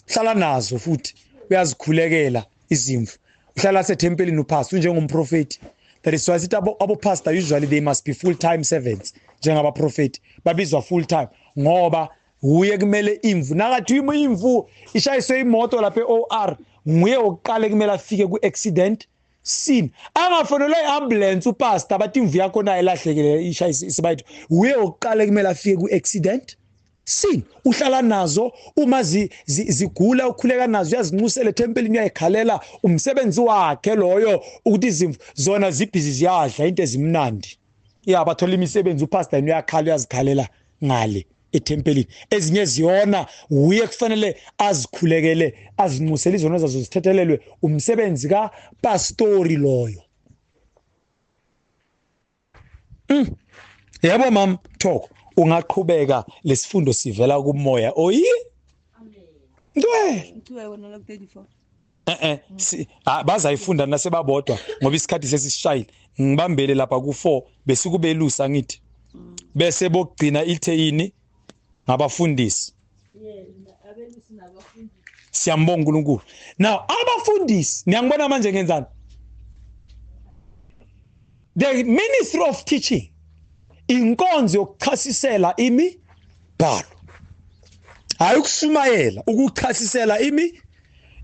hlala nazo futhi uyazikhulekela izimvu uhlala sethempelini upastor njengomprofeti that is why sithi abo pastor usually they must be full time servants njengaba prophet babizwa full time ngoba uye kumele imvu nakathi imvu ishayiswe imoto lapha eOR nguye oqale kumele afike kuaccident scene angafonelwa iambulance upastor bathi imvu yakho nayo elahlekile ishayise sibayithu uye oqale kumele afike kuaccident scene uhlala nazo uma zigula ukhuleka nazo uyazinxusela etempelini uyayikhalela umsebenzi wakhe loyo ukuthi izimvu zona zibhizi ziyadla into ezimnandi bathola imisebenzi upastor uyakhala uyazikhalela ngale etempelini ezinye ziyona uye kufanele azikhulekele azinxusele izona zazo zithethelelwe umsebenzi kapastori loyo yebo mam Thoko ungaqhubeka lesifundo sivela kumoya oyi Ndwe Kuthiwa wona lo 34. bazayifunda nasebabodwa ngoba isikhathi sesishayile ngibambele lapha ku4 bese kubelusa ngithi bese bokugcina itheyini ngabafundisi Abelusi nabafundi. siyambonga uNkulunkulu now abafundisi niyangibona manje ngenzani the ministry of teaching inkonzo yokuchasisela imibhalo ayikusumayela ukuchasisela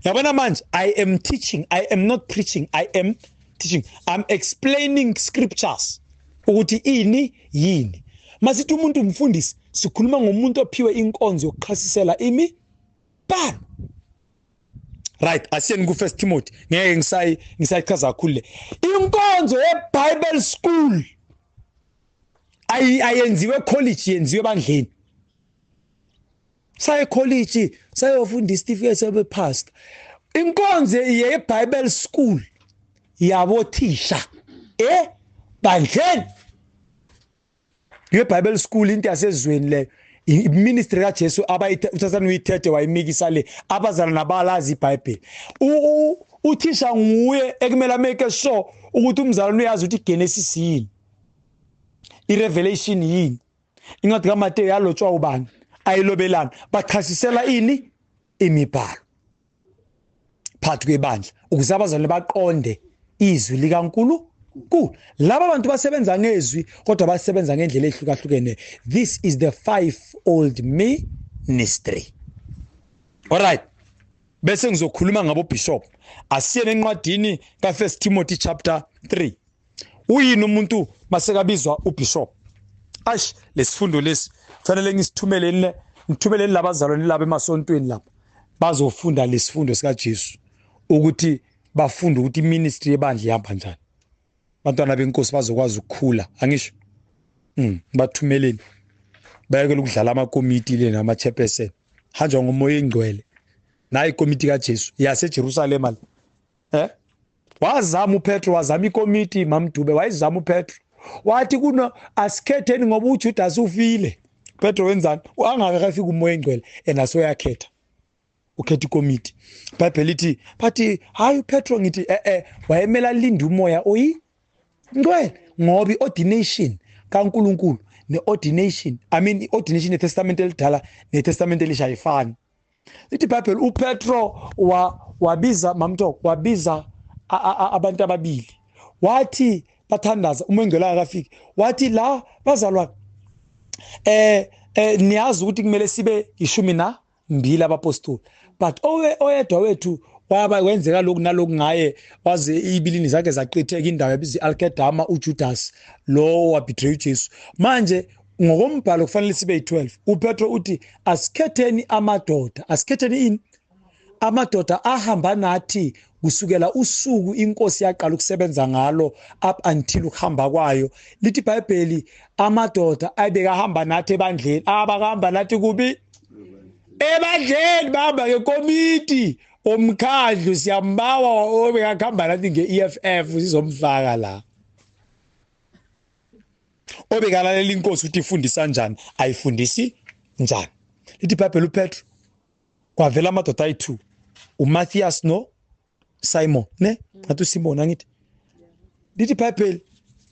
yabona manje I am teaching, I am not preaching, I am teaching, I'm explaining scriptures ukuthi ini yini masithi umuntu umfundisi sikhuluma ngomuntu ophiwe inkonzo yokuchasisela imibhalo right asiyeni ku 1 Timothy ngeke ngisayichaza kakhulu le inkonzo yeBible school ayenziwe college yenziwe bandleni saye college sayofunda isitifiketi sobe pastor inkonzo yeBible school yabothisha bandleni yeBible school into yasezweni le ministry kaJesu uthathana uyithethe wayimikisa le abazana nabalazi iBhayibheli uthisha nguye ekumele make sure ukuthi umzalwane uyazi ukuthi iGenesis yini iRevelation yini incwadi kaMateyu yalotshwa ubani ayilobelana bachasisela ini imibhalo phakathi kwebandla ukuze abazalwane baqonde izwi likaNkulunkulu laba bantu basebenza ngezwi kodwa basebenza ngendlela ehlukahlukene this is the fivefold ministry alright bese ngizokhuluma ngabo bishop asiye encwadini ka 1 Timothy chapter 3 uyini umuntu masekabizwa ubishop lesifundo lesi fanele ngithumeleni labazalwane laba emasontweni lapha bazofunda lesifundo sika Jesu ukuthi bafunde ukuthi ministry yebandla ihamba njani bantwana benkosi bazokwazi ukukhula angisho bathumeleni bayekela ukudlala ama committee le nama chairperson hanja ngomoya engcwele nayi committee kaJesu yase Jerusalem wazama uPetro wazama icommittee mamdube wayizama uPetro wathi kuno asikhetheni ngoba uJudas ufile Petro wenzani angakafika umoya engcwele enaso yakhetha ukhetha icommittee iBhayibheli lithi bathi hayi uPetro ngithi wayemela linda umoya oyi ngcwele ngoba iordination kaNkulunkulu neordination iordination yeTestament elidala neTestament elisha ayifani lithi iBhayibheli uPetro wabiza wabiza abantu ababili wathi bathandaza umengelo akafiki wathi la bazalwane niyazi ukuthi kumele sibe 12 abapostoli but oyedwa wethu waba wenzeka lokhu nalokhu ngaye waze ibilini zakhe zaqitheka indawo yabizi Alkedama uJudas lo wabetray uJesu manje ngokombhalo kufanele sibe 12 uPetro uthi asikhetheni amadoda asikhetheni amadoda ahamba nathi kusukela usuku inkosi yaqala ukusebenza ngalo up until ukuhamba kwayo lithi iBhayibheli amadoda ayebekahamba nathi ebandleni abakahamba nathi kubi ebandleni bahamba ngekomiti omkhandlu siyambawa obekahamba nathi ngeEFF sizomfaka la obekalalela inkosi ukuthi ifundisa kanjani ayifundisi njani lithi iBhayibheli uPetro kwavela amadoda ayi2 uMatthias no Simon ne ngathi Simon angithi lithi iBhayibheli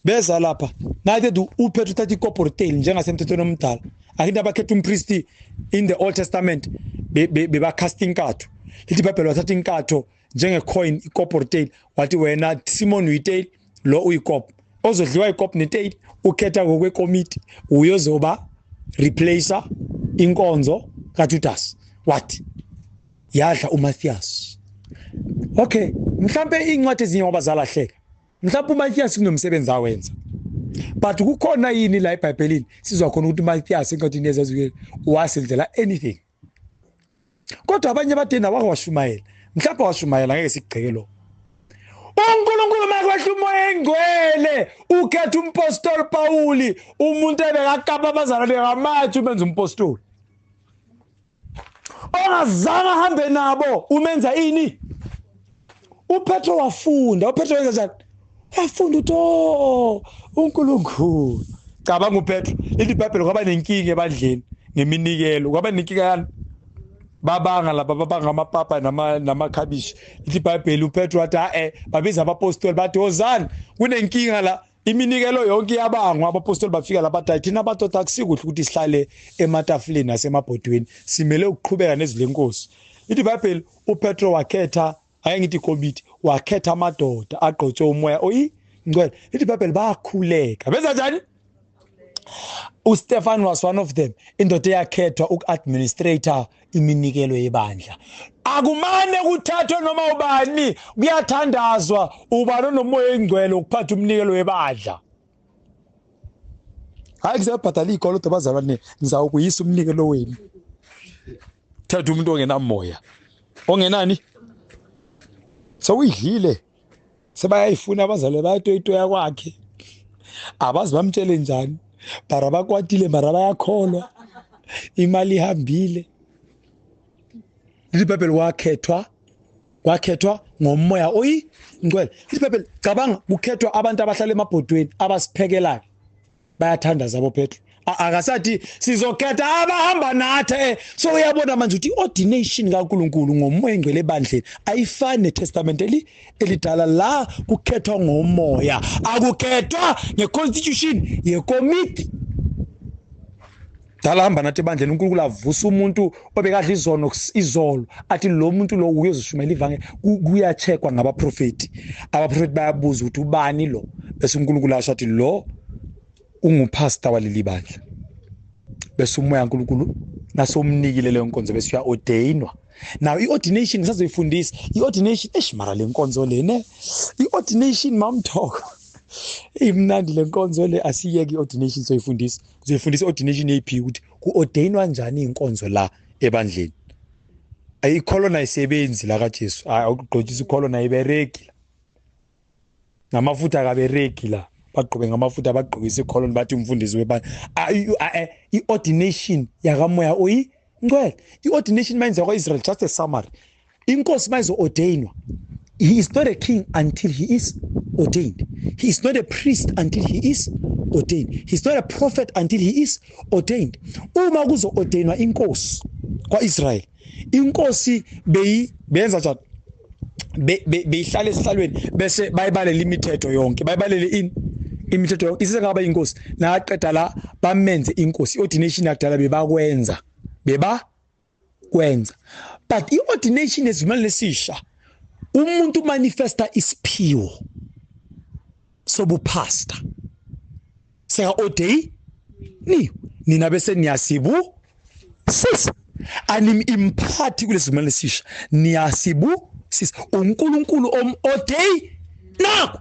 beza lapha nathi uPetro uthatha icorporate njengasemthethweni omdala akithi abakhetha umpriesti in the Old Testament beba casting katho lithi iBhayibheli wathatha inkatho njengecoin icorporate wathi wena Simon uyitail lo uyikop ozodliwa ikop netail ukhetha ngokwekomiti uyozoba replacer inkonzo kaJudas wathi yadla uMatthias okay mhlambe incwadi ezinye wabazalahleka mhlawumbe uMatthias kunomsebenzi awenza but kukhona yini la eBhayibhelini sizwa khona ukuthi uMatthias encwadini yezazwini wasenzela anything kodwa abanye badena wakwashumayela mhlawumbe washumayela ngeke sigceke lo uNkulunkulu makwehla umoya engcwele ukhetha umpostoli Pawuli umuntu ebekakapa abazalwane ngamathi umenza umpostoli ongazange ahambe nabo umenza ini uPetro wafunda uPetro wenza njani wafunda uNkulunkulu cabanga uPetro lithi iBhayibheli kwaba nenkinga ebandleni ngeminikelo kwaba nenkinga yani babanga lapha babanga amapapa namakhabishi lithi iBhayibheli uPetro wathi babiza abapostoli bathi ozani kunenkinga la iminikelo yonke yabangwa abapostoli bafika lapha bathi thina abadoda akusikuhle ukuthi sihlale ematafuleni nasemabhodweni simele ukuqhubeka nezilenkosi lithi iBhayibheli uPetro wakhetha ayengithi committee wakhetha amadoda agqotshwe umoya oyingcwele lithi iBhayibheli bayakhuleka benza njani uStefan was one of them indoda eyakhethwa uku-administrator iminikelo yebandla akumane kuthathwe noma ubani kuyathandazwa ubani nomoya engcwele ukuphatha umnikelo webandla hayi ngizabhadala ikolo bazalwane ngizawukuyisa umnikelo wenu thatha umuntu ongenamoya ongenani sowuyidlile sebayayifuna abazalwane bayatoyitoya kwakhe abazi bamtshele njani bara bakwatile mara bayakholwa imali ihambile lithi iBhayibheli wakhethwa ngomoya oyingcwele lithi iBhayibheli cabanga kukhethwa abantu abahlala emabhodweni abasiphekelayo bayathandaza aboPetro akasathi sizokhetha abahamba nathi so uyabona manje ukuthi iordination kaNkuluNkulu ngomoya engcwele ebandleni ayifani neTestament elidala la kukhethwa ngomoya akukhethwa ngeconstitution yekomiti dala hamba nathi ebandleni uNkulunkulu avusa umuntu obekadla izolo athi lo muntu lo uyozishumela ivangeli kuyacheckwa ngabaprofeti abaprofeti bayabuza ukuthi ubani lo bese uNkulunkulu asho athi lo ungupastor waleli bandla bese umoya kaNkulunkulu nasomnikile leyo nkonzo bese uya ordainwa now iordination ngisazoyifundisa iordination eshimara lenkonzo lene iordination mamthoko imnandi lenkonzo le asiyeke iordination soyifundisa uzoyifundisa ordination yaphi ukuthi kuordainwa kanjani inkonzo la ebandleni ayicolona isebenzi la kaJesu awugqotshisa icolona iberegi ngamafutha akaberegi la bagqobe ngamafutha abagqokisa icolon bathi umfundisi webandla iordination yakamoya oyingcwele iordination means yakwaIsrael just a summary inkosi mayizo ordainwa he is not a king until he is ordained he is not a priest until he is ordained he is not a prophet until he is ordained uma kuzo ordainwa inkosi kwaIsrael inkosi beyenza njani beyihlala esihlalweni bese bayibalele imithetho yonke bayibalele imithetho yonke isengaba inkosi naqeda la bamenze inkosi iordination yakudala bebakwenza but iordination ezimalini lesisha umuntu manifesta isiphiwo sobupastor seka ordain nina bese niyasibu sisa anim impart kulezimalini lesisha niyasibu sisa uNkulunkulu ordain nako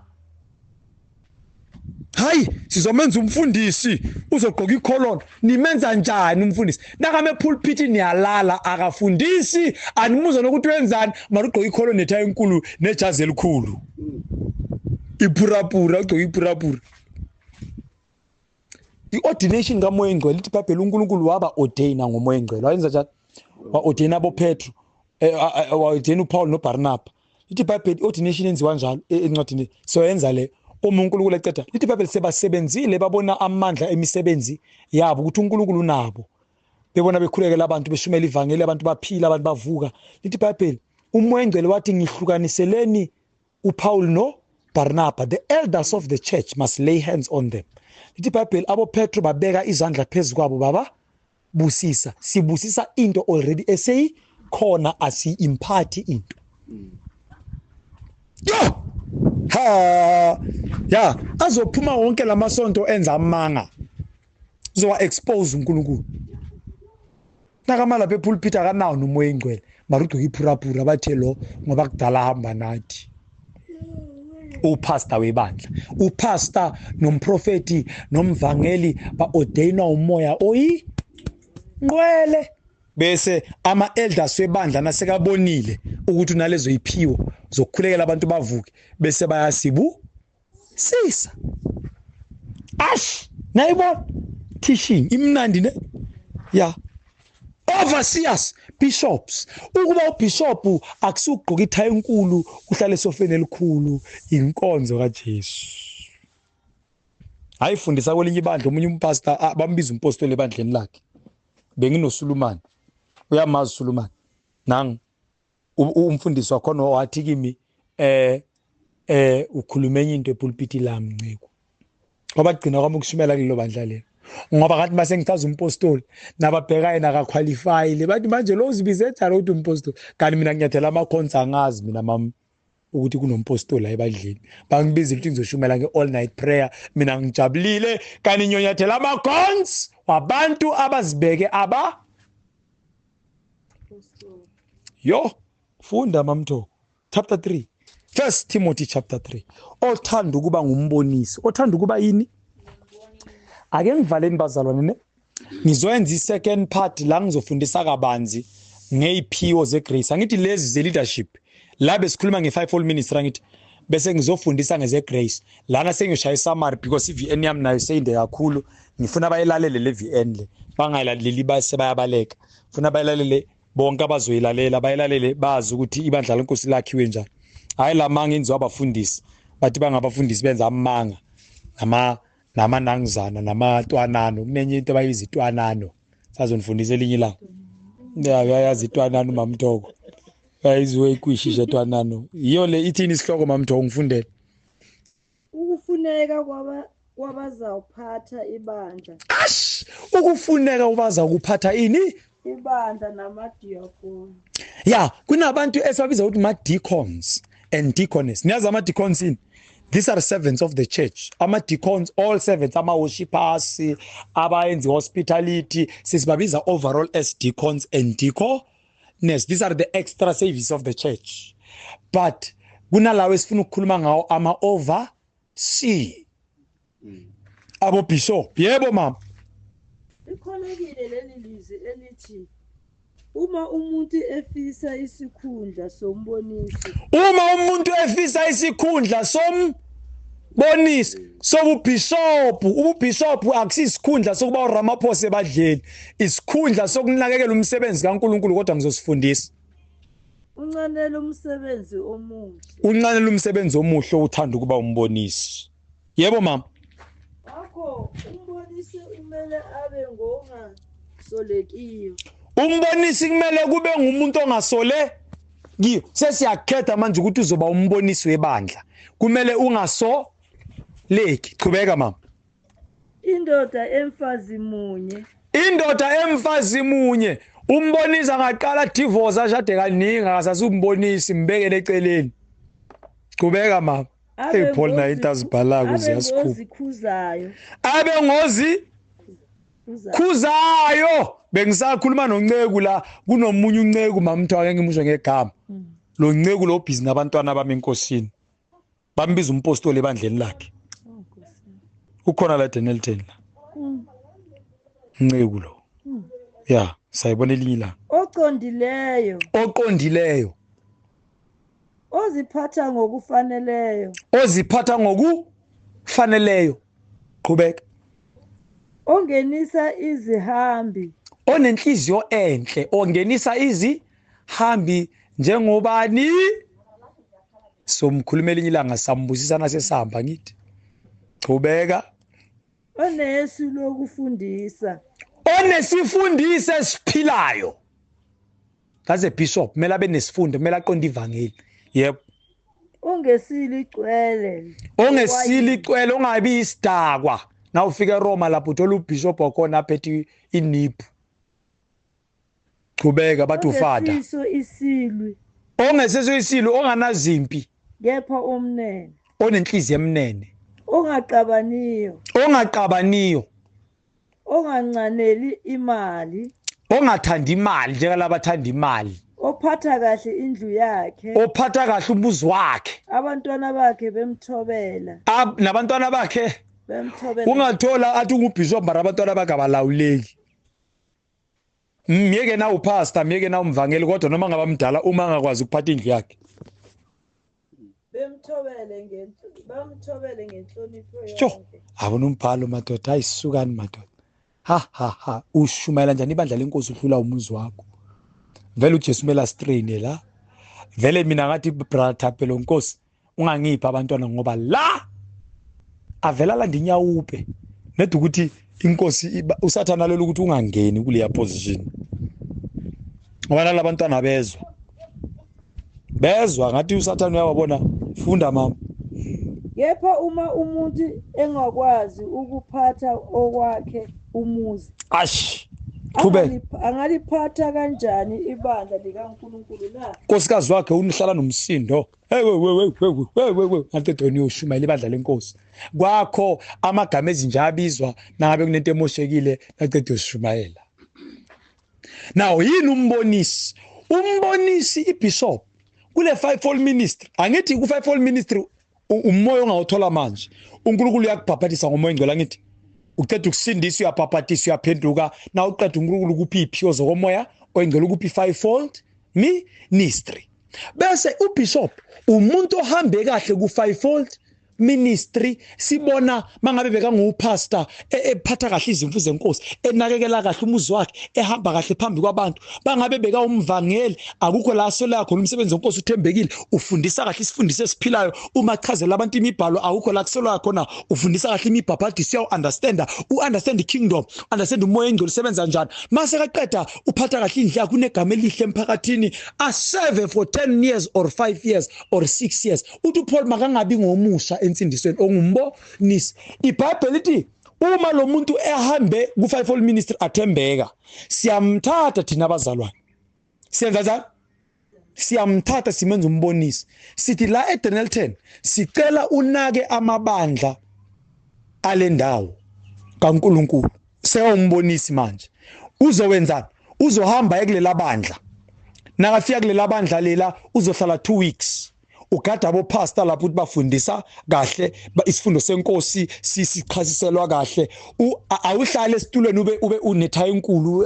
hayi sizomenza umfundisi uzogqoka icolon nimenza njani umfundisi nakame pulpit niyalala akafundisi animuza nokuthi wenzani mara ugqoka icolon nethayi enkulu nejazi elikhulu ipurapura ugqoka ipurapura iordination kamoya engcwele lithi iBhayibheli uNkulunkulu waba ordaina ngomoya engcwele wayenza njani wa ordaina aboPetro wa ordaina uPaul noBarnaba lithi iBhayibheli ordination enziwa njalo encwadini so yenza le uNkulunkulu eceda lithi iBhayibheli sebasebenzile babona amandla emisebenzi yabo ukuthi uNkulunkulu unabo bebona bekhulekela abantu beshumela ivangeli abantu baphila abantu bavuka lithi iBhayibheli umoya engcwele wathi ngihlukaniseleni uPaul noBarnaba the elders of the church must lay hands on them lithi iBhayibheli aboPetro babeka izandla phezulu kwabo baba busisa sibusisa into already eseyikhona asi-impart into yo ya azophuma wonke lamasonto enza amanga uzowa expose uNkulunkulu nakamala bepulpit akanawo nomoya engcwele marugqoka iphurapura bathe lo ngoba kudala hamba nathi upastor webandla upastor nomprofeti nomvangeli baordainwa umoya oyingcwele bese ama elders webandla nasekabonile ukuthi unalezo iphiwo zokukhulekela abantu bavuke bese bayasibu sisa nayibona teaching imnandi ne ya overseers bishops ukuba ubishop akusugqoka ithayi enkulu uhlale esofeni elikhulu inkonzo kaJesu ayifundisa kwelinye ibandla omunye umpastor bambiza umpostoli ebandleni lakhe benginoSulumane uyamazi uSulumane nang umfundisi wakhona wathi kimi ukhuluma enye into epulpiti lami nciko ngoba gcina kwami ukusumela kulelo bandla lelo ngoba ngathi mase ngithaza umpostoli nababhekayo nakaqualify bathi manje lo uzibize ejalo ukuthi umpostoli kanti mina nginyathela ama-cons angazi mina mama ukuthi kunompostoli la ebandleni bangibiza ukuthi ngizoshumela nge-all night prayer mina ngijabulile kanti nyonyathela ama-cons wabantu abazibeke yo funda mamtho chapter 3 First Timothy chapter 3 othanda ukuba ngumbonisi othanda ukuba yini ake ngivaleni bazalwane ne ngizoyenza i-second part la ngizofundisa kabanzi ngeyiphiwo zegrace angithi lezi ze-leadership la besikhuluma nge-5-fold ministry angithi bese ngizofundisa ngeze-grace lana sengiyoshaya i-summary because i-VN yami nayo seyinde kakhulu ngifuna bayilalele le VN le bangayilaleli base bayabaleka ngifuna bayilalele bonke abazoyilalela bayilalele bazi ukuthi ibandla lenkosi lakhiwe njani hayi lamanga enziwa abafundisi bathi bangabafundisi benza amanga namanangizana namatwanano kunenye into abayibiza itwanano sazonifundisa elinye la yayazi itwanano mamthoko yayiziwe ikwishisha itwanano iyo le ithini isihloko mamthoko ngifundele ukufuneka kwabazawuphatha ibandla ukufuneka ubaza ukuphatha ini ibandla namadiakoni ya kunabantu esibabiza ukuthi ma-deacons and deaconess niyazi ama-deacons ini these are servants of the church ama-deacons all servants ama-worshipers abayenzi hospitality sisibabiza overall as deacons and deaconess these are the extra service of the church but kunalawo esifuna ukukhuluma ngawo ama-oversee abo-bishop yebo mama ikholekile leli lizwi elithi uma umuntu efisa isikhundla sombonisi ububhishophu akusisikhundla sokuba uRamaphosa ebadleni isikhundla sokunakekela umsebenzi kaNkuluNkulu kodwa ngizosifundisa uncanela umsebenzi omuhle uthanda ukuba umbonisi yebo mama akho umbonisi kumele abe ngongasolekiyo umbonisi kumele kube ngumuntu ongasole kiyo sesiyakhetha manje ukuthi uzoba umbonisi webandla kumele ungasoleki qhubeka mama indoda emfazi munye umbonisi angaqala divorce ashade kaningi akasasumbonisi mbekele eceleni qhubeka mama hey Paul na into azibhalako ziyasikhupha abe ngozi khuzayo bengisakhuluma nonceku la kunomunye unceku mamtho ake ngimusho ngegama lo nceku lo busy nabantwana bami enkosini bambiza umpostoli ebandleni lakhe ukhona la Denelton la nceku lo ya sayibona elinye la oqondileyo oziphatha ngokufaneleyo qhubeka ongenisa izihambi onenhliziyo enhle ongenisa izihambi njengobani somkhulumela elinye ilanga sambusisana sesihamba ngithi qhubeka onesifundisa esiphilayo kaze bishop kumele abe nesifundo kumele aqonde ivangeli yebo ongesili icwele ungabi isidakwa na ufika eRoma lapho uthola ubishop wakhona aphethe iniphu qhubeka bathi ufada ongesiso isilwi onganazimpi kepha umnene onenhliziyo emnene ongaqabaniyo ongancaneli imali ongathanda imali njengalabo abathanda imali ophatha kahle indlu yakhe ophatha kahle umuzi wakhe abantwana bakhe bemthobela nabantwana bakhe ungathola athi ungubishop mara abantwana bakhe abalawuleki miyeke na upastor miyeke na umvangeli kodwa noma ngabamdala uma angakwazi ukuphatha indlu yakhe bamthobele ngenhlonipho yonke abona umbhalo madoda ayisukani madoda ha ushumayela njani ibandla lenkosi udlula umuzi wakho vele uJesu mela strain la vele mina ngathi brother phela nkosi ungangipha abantwana ngoba la avela landa inyawupe nedi ukuthi inkosi usathana lelo ukuthi ungangeni kuleya position ngoba labantwana bezwa ngathi usathana uyabona funda mama Yepha uma umuntu engakwazi ukuphatha okwakhe umuzi ash qhubeka angaliphatha kanjani ibandla likaNkulunkulu na nkosikazi wakhe unihlala nomsindo hey we ngathi uyoshumayela ibandla lenkosi kwakho amagama ezinje abizwa nangabe kunento emoshekile naqeda uyoshumayela now yini umbonisi ibishop kule fivefold ministry angithi ku fivefold ministry umoya ongawuthola manje uNkulunkulu uyakubhabhathisa ngomoya ngcwele ngithi uqeda ukusindisa uyabhabhathisa uyaphenduka na uqeda uNkulunkulu kuphi iphiwo zomoya oyingcwele kuphi fivefold ministry bese ubishop umuntu ohambe kahle ku fivefold ministry sibona mangabe beka ngupastor ephatha kahle izimfu zenkosi enakekela kahle umuzi wakhe ehamba kahle phambi kwabantu bangabe beka umvangeli akukho la sola khona umsebenzi wenkosi uthembekile ufundisa kahle isifundiso esiphilayo uma chazela abantu imibhalo akukho la kusolwa khona ufundisa kahle imibhabhadisi yawo understand the kingdom understand umoya engcwele usebenza njani mase kaqeda uphatha kahle indlela kunegama elihle emphakathini a serve for 10 years or 5 years or 6 years uthi Paul makangabi ngomusha insindisweni ongumbonisi iBhayibheli lithi uma lo muntu ehambe ku fivefold ministry athembeka siyamthatha thina abazalwane siyenza njani siyamthatha simenza umbonisi sithi la eDaniel 10 sicela unake amabandla alendawo kaNkuluNkulu sewumbonisi manje uzowenzani uzohamba ekulela bandla nakafika kulela bandla lela uzohlala 2 weeks ugada abo pastor lapho ukuthi bafundisa kahle isifundo senkosi sichasiselwa kahle awuhlale esitulweni ube unetha enkulu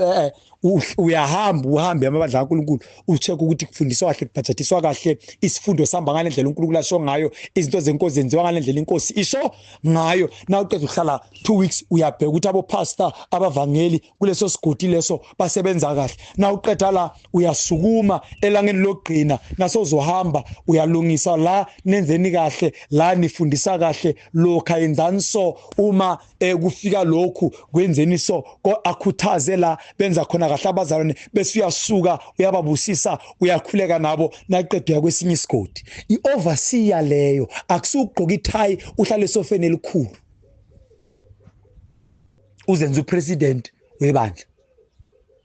uhambe amabandla kaNkuluNkulu ucheck ukuthi kufundiswa kahle kubhajethiswa kahle isifundo sihamba ngale ndlela uNkulunkulu asho ngayo izinto zenkosi zenziwa ngale ndlela inkosi isho ngayo na uqeda uhlala 2 weeks uyabheka ukuthi abo pastor abavangeli kuleso sigodi leso basebenza kahle na uqeda la uyasukuma elangeni logqina naso uzohamba uyalungisa la nenzeni kahle la nifundisa kahle lokha yenzani so uma kufika lokhu kwenzeni so akhuthaze la benza khona kahle abazalwane bese uyasuka uyababusisa uyakhuleka nabo naqedwe kwesinye isigodi ioverseer leyo akusugqoka ithayi uhlale esofeni elikhulu uzenza upresident webandla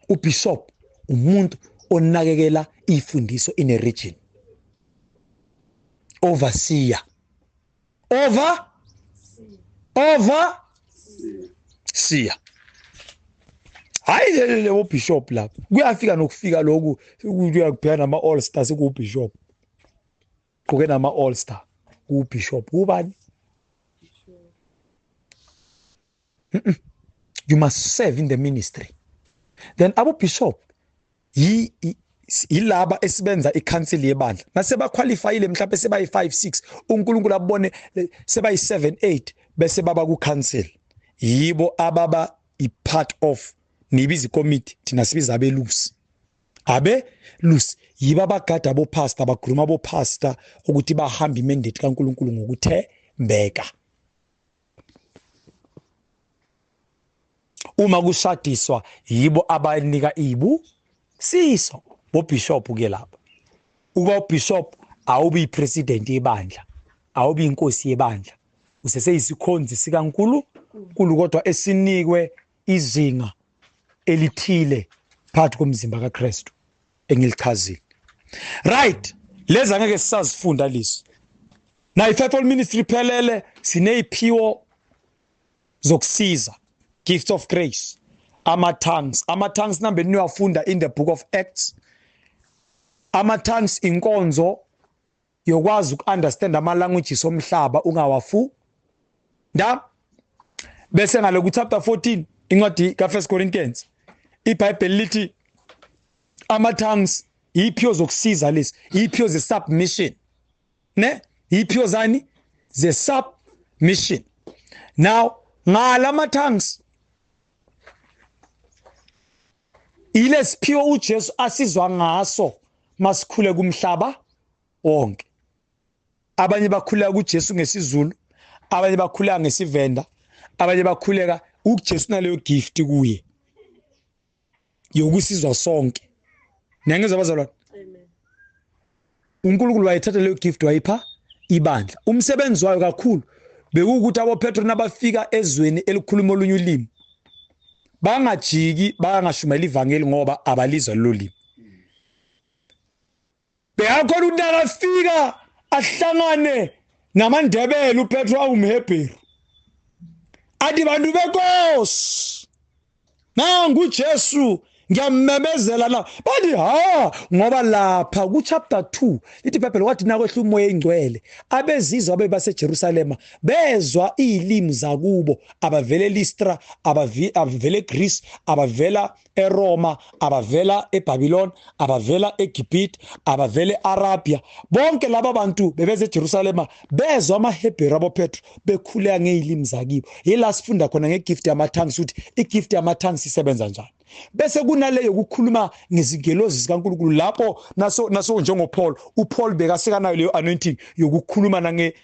ubishop umuntu onakekela ifundiso in a region overseer seer hayi le ubishop lapho kuyafika nokufika lokhu uyakubheka nama all stars ku bishop qoke nama all star ku bishop ubani you must serve in the ministry then abo bishop yilaba esibenza iCouncil yebandla mase baqualifyile mhlawumbe sebayi 5 6 uNkulunkulu abone sebayi 7 8 bese baba ku council yibo ababa i-part of nibiza committee thina sibiza abelusi yiba bagada abo pastor bakhuluma abo pastor ukuthi bahamba imandate kaNkulunkulu ngokuthembeka uma kushadiswa yibo abanika siso bo bishop ke lapha uba bishop awubi president yebandla awubi inkosi yebandla useseyisikhonzi sikaNkulunkulu kodwa esinikwe izinga elithile phakathi komzimba kaKristu engilichazile right leza ngeke sisazifunda liso na ifivefold ministry phelele sineziphiwo zokusiza gifts of grace ama-tongues number niwafunda in the book of Acts ama-tongues inkonzo yokwazi ukunderstand ama-languages omhlaba ungawafunda bese ngale ku chapter 14 incwadi ka 1 Corinthians iBhayibheli lithi ama-tongues iphiwo zokusiza lesi iphiwo ze-submission ne iphiwo zani ze-submission now ngala ama-tongues ile siphiwo uJesu asizwa ngaso masikhule kumhlaba wonke abanye bakhuleka kuJesu ngesizulu abanye bakhuleka ngesivenda, abanye bakhuleka ukuJesu naleyo gift kuye yokusizwa sonke. Niyangizwa bazalwane? Amen. uNkulunkulu wayithatha leyo gift wayipha ibandla. Umsebenzi wayo kakhulu bekuwukuthi aboPetro nabafika ezweni elikhuluma olunye ulimi bangajiki bangashumayela ivangeli ngoba abalizwa lelo limi. Beyakhona ukuthi akafika ahlangane namandebele uPetro awumHebheru. Athi bantu beNkosi, nangu uJesu ngiyamemezela la. Bathi ngoba lapha ku chapter 2 lithi iBhayibheli wathi nakwehla umoya engcwele abezizwe abebase Jerusalema bezwa izilimi zakubo abavela eListra, abavela eGreece, abavela eRoma, abavela eBabylon, abavela eGibhithe, abavela eArabia. Bonke laba bantu bebeze eJerusalema bezwa amaHebheru aboPetro bekhuleka ngezilimi zakibo. Yila sifunda khona ngegift yamatongues ukuthi igift yamatongues isebenza njani. Bese kunaleyo ukukhuluma ngezingelozi zikaNkulunkulu lapho naso njengoPaul, uPaul bekasekanayo leyo anointing yokukhuluma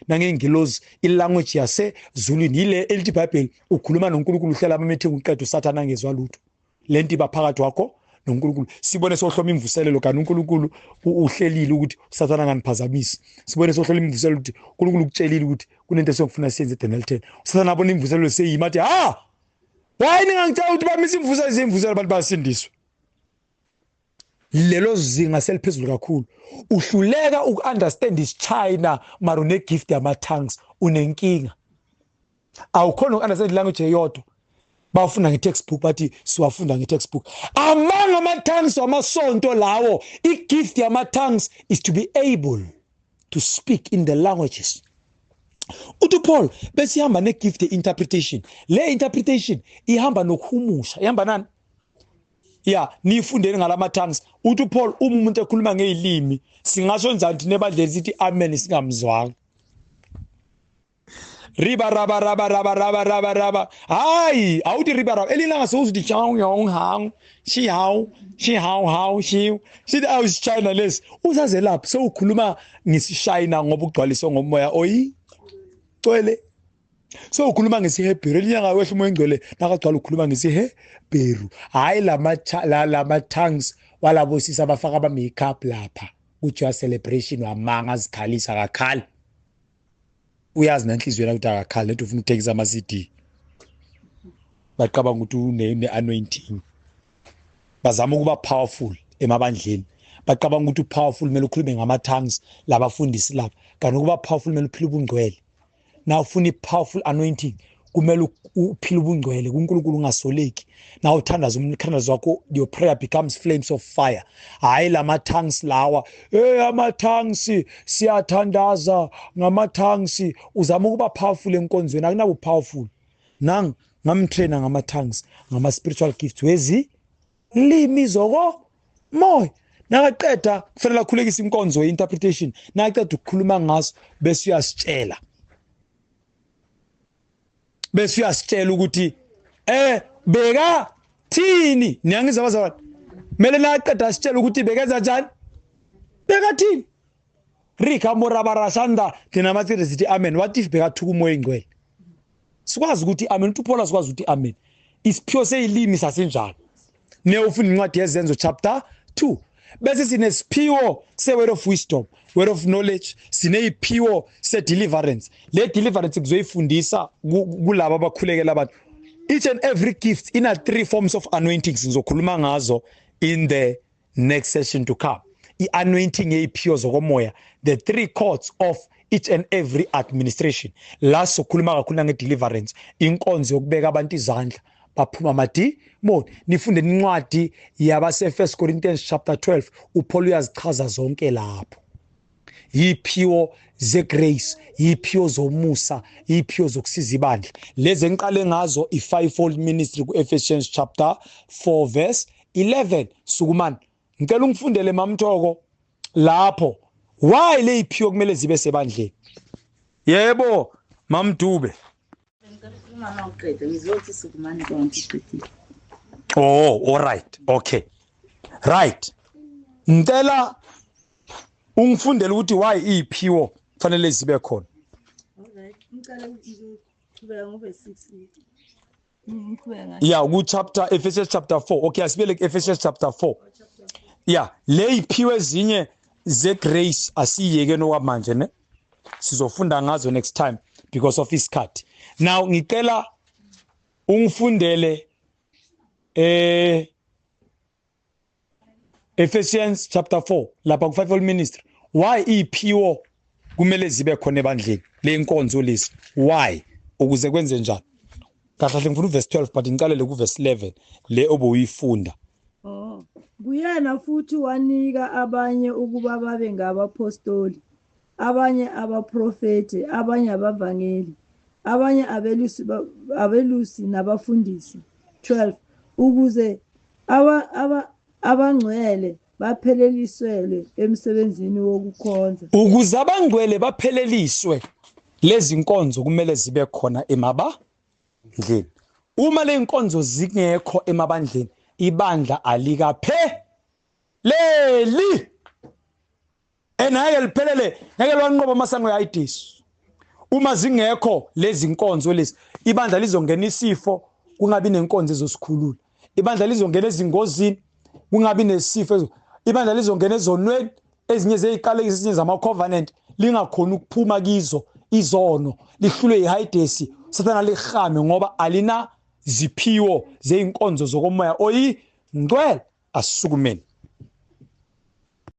nangengelozi ilanguage yaseZulwini. Yile elithi iBhayibheli ukhuluma noNkulunkulu uhlela amameeting uqeda uSathane angezwa lutho. Lento iba phakathi kwakho noNkulunkulu. Sibone sohloma imvuselelo kanti uNkulunkulu uhlelile ukuthi uSathane anganiphazamisi. Sibone sohloma imvuselelo ukuthi uNkulunkulu ukutshelile ukuthi kunento esokufuna siyenze eDaniel 10. uSathane abona imvuselelo seyima athi why ningangicela ukuthi bamise imvuselo abantu basindiswe. Lelo zinga seliphezulu kakhulu. Uhluleka ukunderstand isiChina mara une gift yamatongues unenkinga. Awukhona ukunderstand language eyodwa. Bafunda ngetextbook bathi siwafunda ngetextbook. Among amatongues wamasonto lawo, igift yamatongues is to be able to speak in the languages. Uthi Paul besihamba negift interpretation. Le interpretation ihamba nokuhumusha. Ihamba nani? Nifundeni ngalama tongues. Uthi Paul umuntu ekhuluma ngezilimi singasho njani nebandleni sithi amen singamzwanga. Riba raba. Hayi, awuthi riba raba. Elilanga sokuthi chang yong hang, shi hao. Sithi awusiChina lesi. Usaze lapho sewukhuluma ngesishayina ngoba ugcwaliswa ngomoya cwele. So ukhuluma ngesiHebheru elinyanga wehla umoya engcwele nakagcwala ukhuluma ngesiHebheru. Hayi lama tongues walabo sisa abafaka ama makeup lapha. Uthi celebration wamanga azikhalisa akakhali. Uyazi nanhlizweni ukuthi akakhali lethi ufuna ukuthekisa ama CD. Baqabanga ukuthi une anointing. Bazama ukuba powerful emabandleni. Baqabanga ukuthi powerful kumele ukhulume ngama tongues labafundisi lapha. Kanti ukuba powerful kumele uphile ubungcwele. Na ufuna powerful anointing kumele uphile ubungcwele kuNkulunkulu ungasoleki. Na uthandaza umkhandazo wakho, your prayer becomes flames of fire. Hayi lama tongues lawa ama tongues siyathandaza ngama tongues uzama ukuba powerful enkonzweni akunabu powerful. Ngamtrainer ngama tongues ngama spiritual gifts wezi limi zoko moya. Nakaqeda kufanele akhulekise inkonzo interpretation. Nakaqeda ukukhuluma ngaso bese uyasitshela. Bese uyasitshela ukuthi beka thini. Niyangizwa bazalwane? Mele naqeda sitshela ukuthi bekeza njani? Beka thini? Rika morabarashanda thina matsire sithi amen. What if beka thuka umoya engcwele? Sikwazi ukuthi amen. UPaul sikwazi ukuthi amen. Isiphiwo seyilimi sasenjalo. Neyofuna incwadi yezenzo chapter 2. Bese sinesiphiwo se-word of wisdom, word of knowledge, sineyiphiwo se-deliverance. Le deliverance kuzoyifundisa kulabo abakhulekela abantu. Each and every gift ina 3 forms of anointings ngizokhuluma ngazo in the next session to come. I-anointing yeyiphiwo zokomoya, the 3 courts of each and every administration. La sokhuluma kakhulu nge-deliverance, inkonzo yokubeka abantu izandla baphuma amadimoni. Nifunde incwadi yabase 1 Corinthians chapter 12. uPaul uyazichaza zonke lapho. Yiphiwo zegrace, yiphiwo zomusa, yiphiwo zokusiza ibandla. Lezi engiqale ngazo i-fivefold ministry ku-Ephesians chapter 4 verse 11. Sukumani ngicela ungifundele mamthoko lapho why le iphiwo kumele zibe sebandleni. Yebo mamdube. All right. Okay. Right. Ngicela ungifundele ukuthi why iphiwo fanele zibe khona. ngicela ukuqhubeka ngoverse 6. Ngiqhubeka Yeah, ku chapter Ephesians chapter 4. Okay, asibele Ephesians chapter 4. Yeah, le iphiwe ezinye ze grace asiyeke nokwamanje ne. Sizofunda ngazo next time because of isikhathi. Now ngicela ungifundele Ephesians chapter 4 lapha ku fivefold ministry. Why iphiwo kumele zibe khona ebandleni le nkonzo lezi? Why? Ukuze kwenze njani? Kahle ngifuna uverse 12 but ngicalele ku verse 11 le obuyifunda. Kuyena futhi wanika abanye ukuba babe ngabapostoli, abanye abaprofeti, abanye abavangeli, abanye abelusi nabafundisi. 12 ukuze abangcwele bapheleliswe emsebenzini wokukhonza. Ukuze abangcwele bapheleliswe lezi nkonzo kumele zibe khona emabandleni. Uma le nkonzo zingekho emabandleni ibandla alikapheleli. Ngeke liphelele, ngeke lwanqoba amasango yayidisu. Uma zingekho lezi nkonzo lezi ibandla lizongena isifo kungabi nenkonzo ezosikhulula. Ibandla lizongena ezingozini kungabi nesifo. Ibandla lizongena ezonweni ezinye zeziqale ezinye zama covenant lingakhona ukuphuma kizo izono lihlulwe ihidesi sathana lihame ngoba alina ziphiwo zeinkonzo zokomoya oyingcwele. Asukumeni.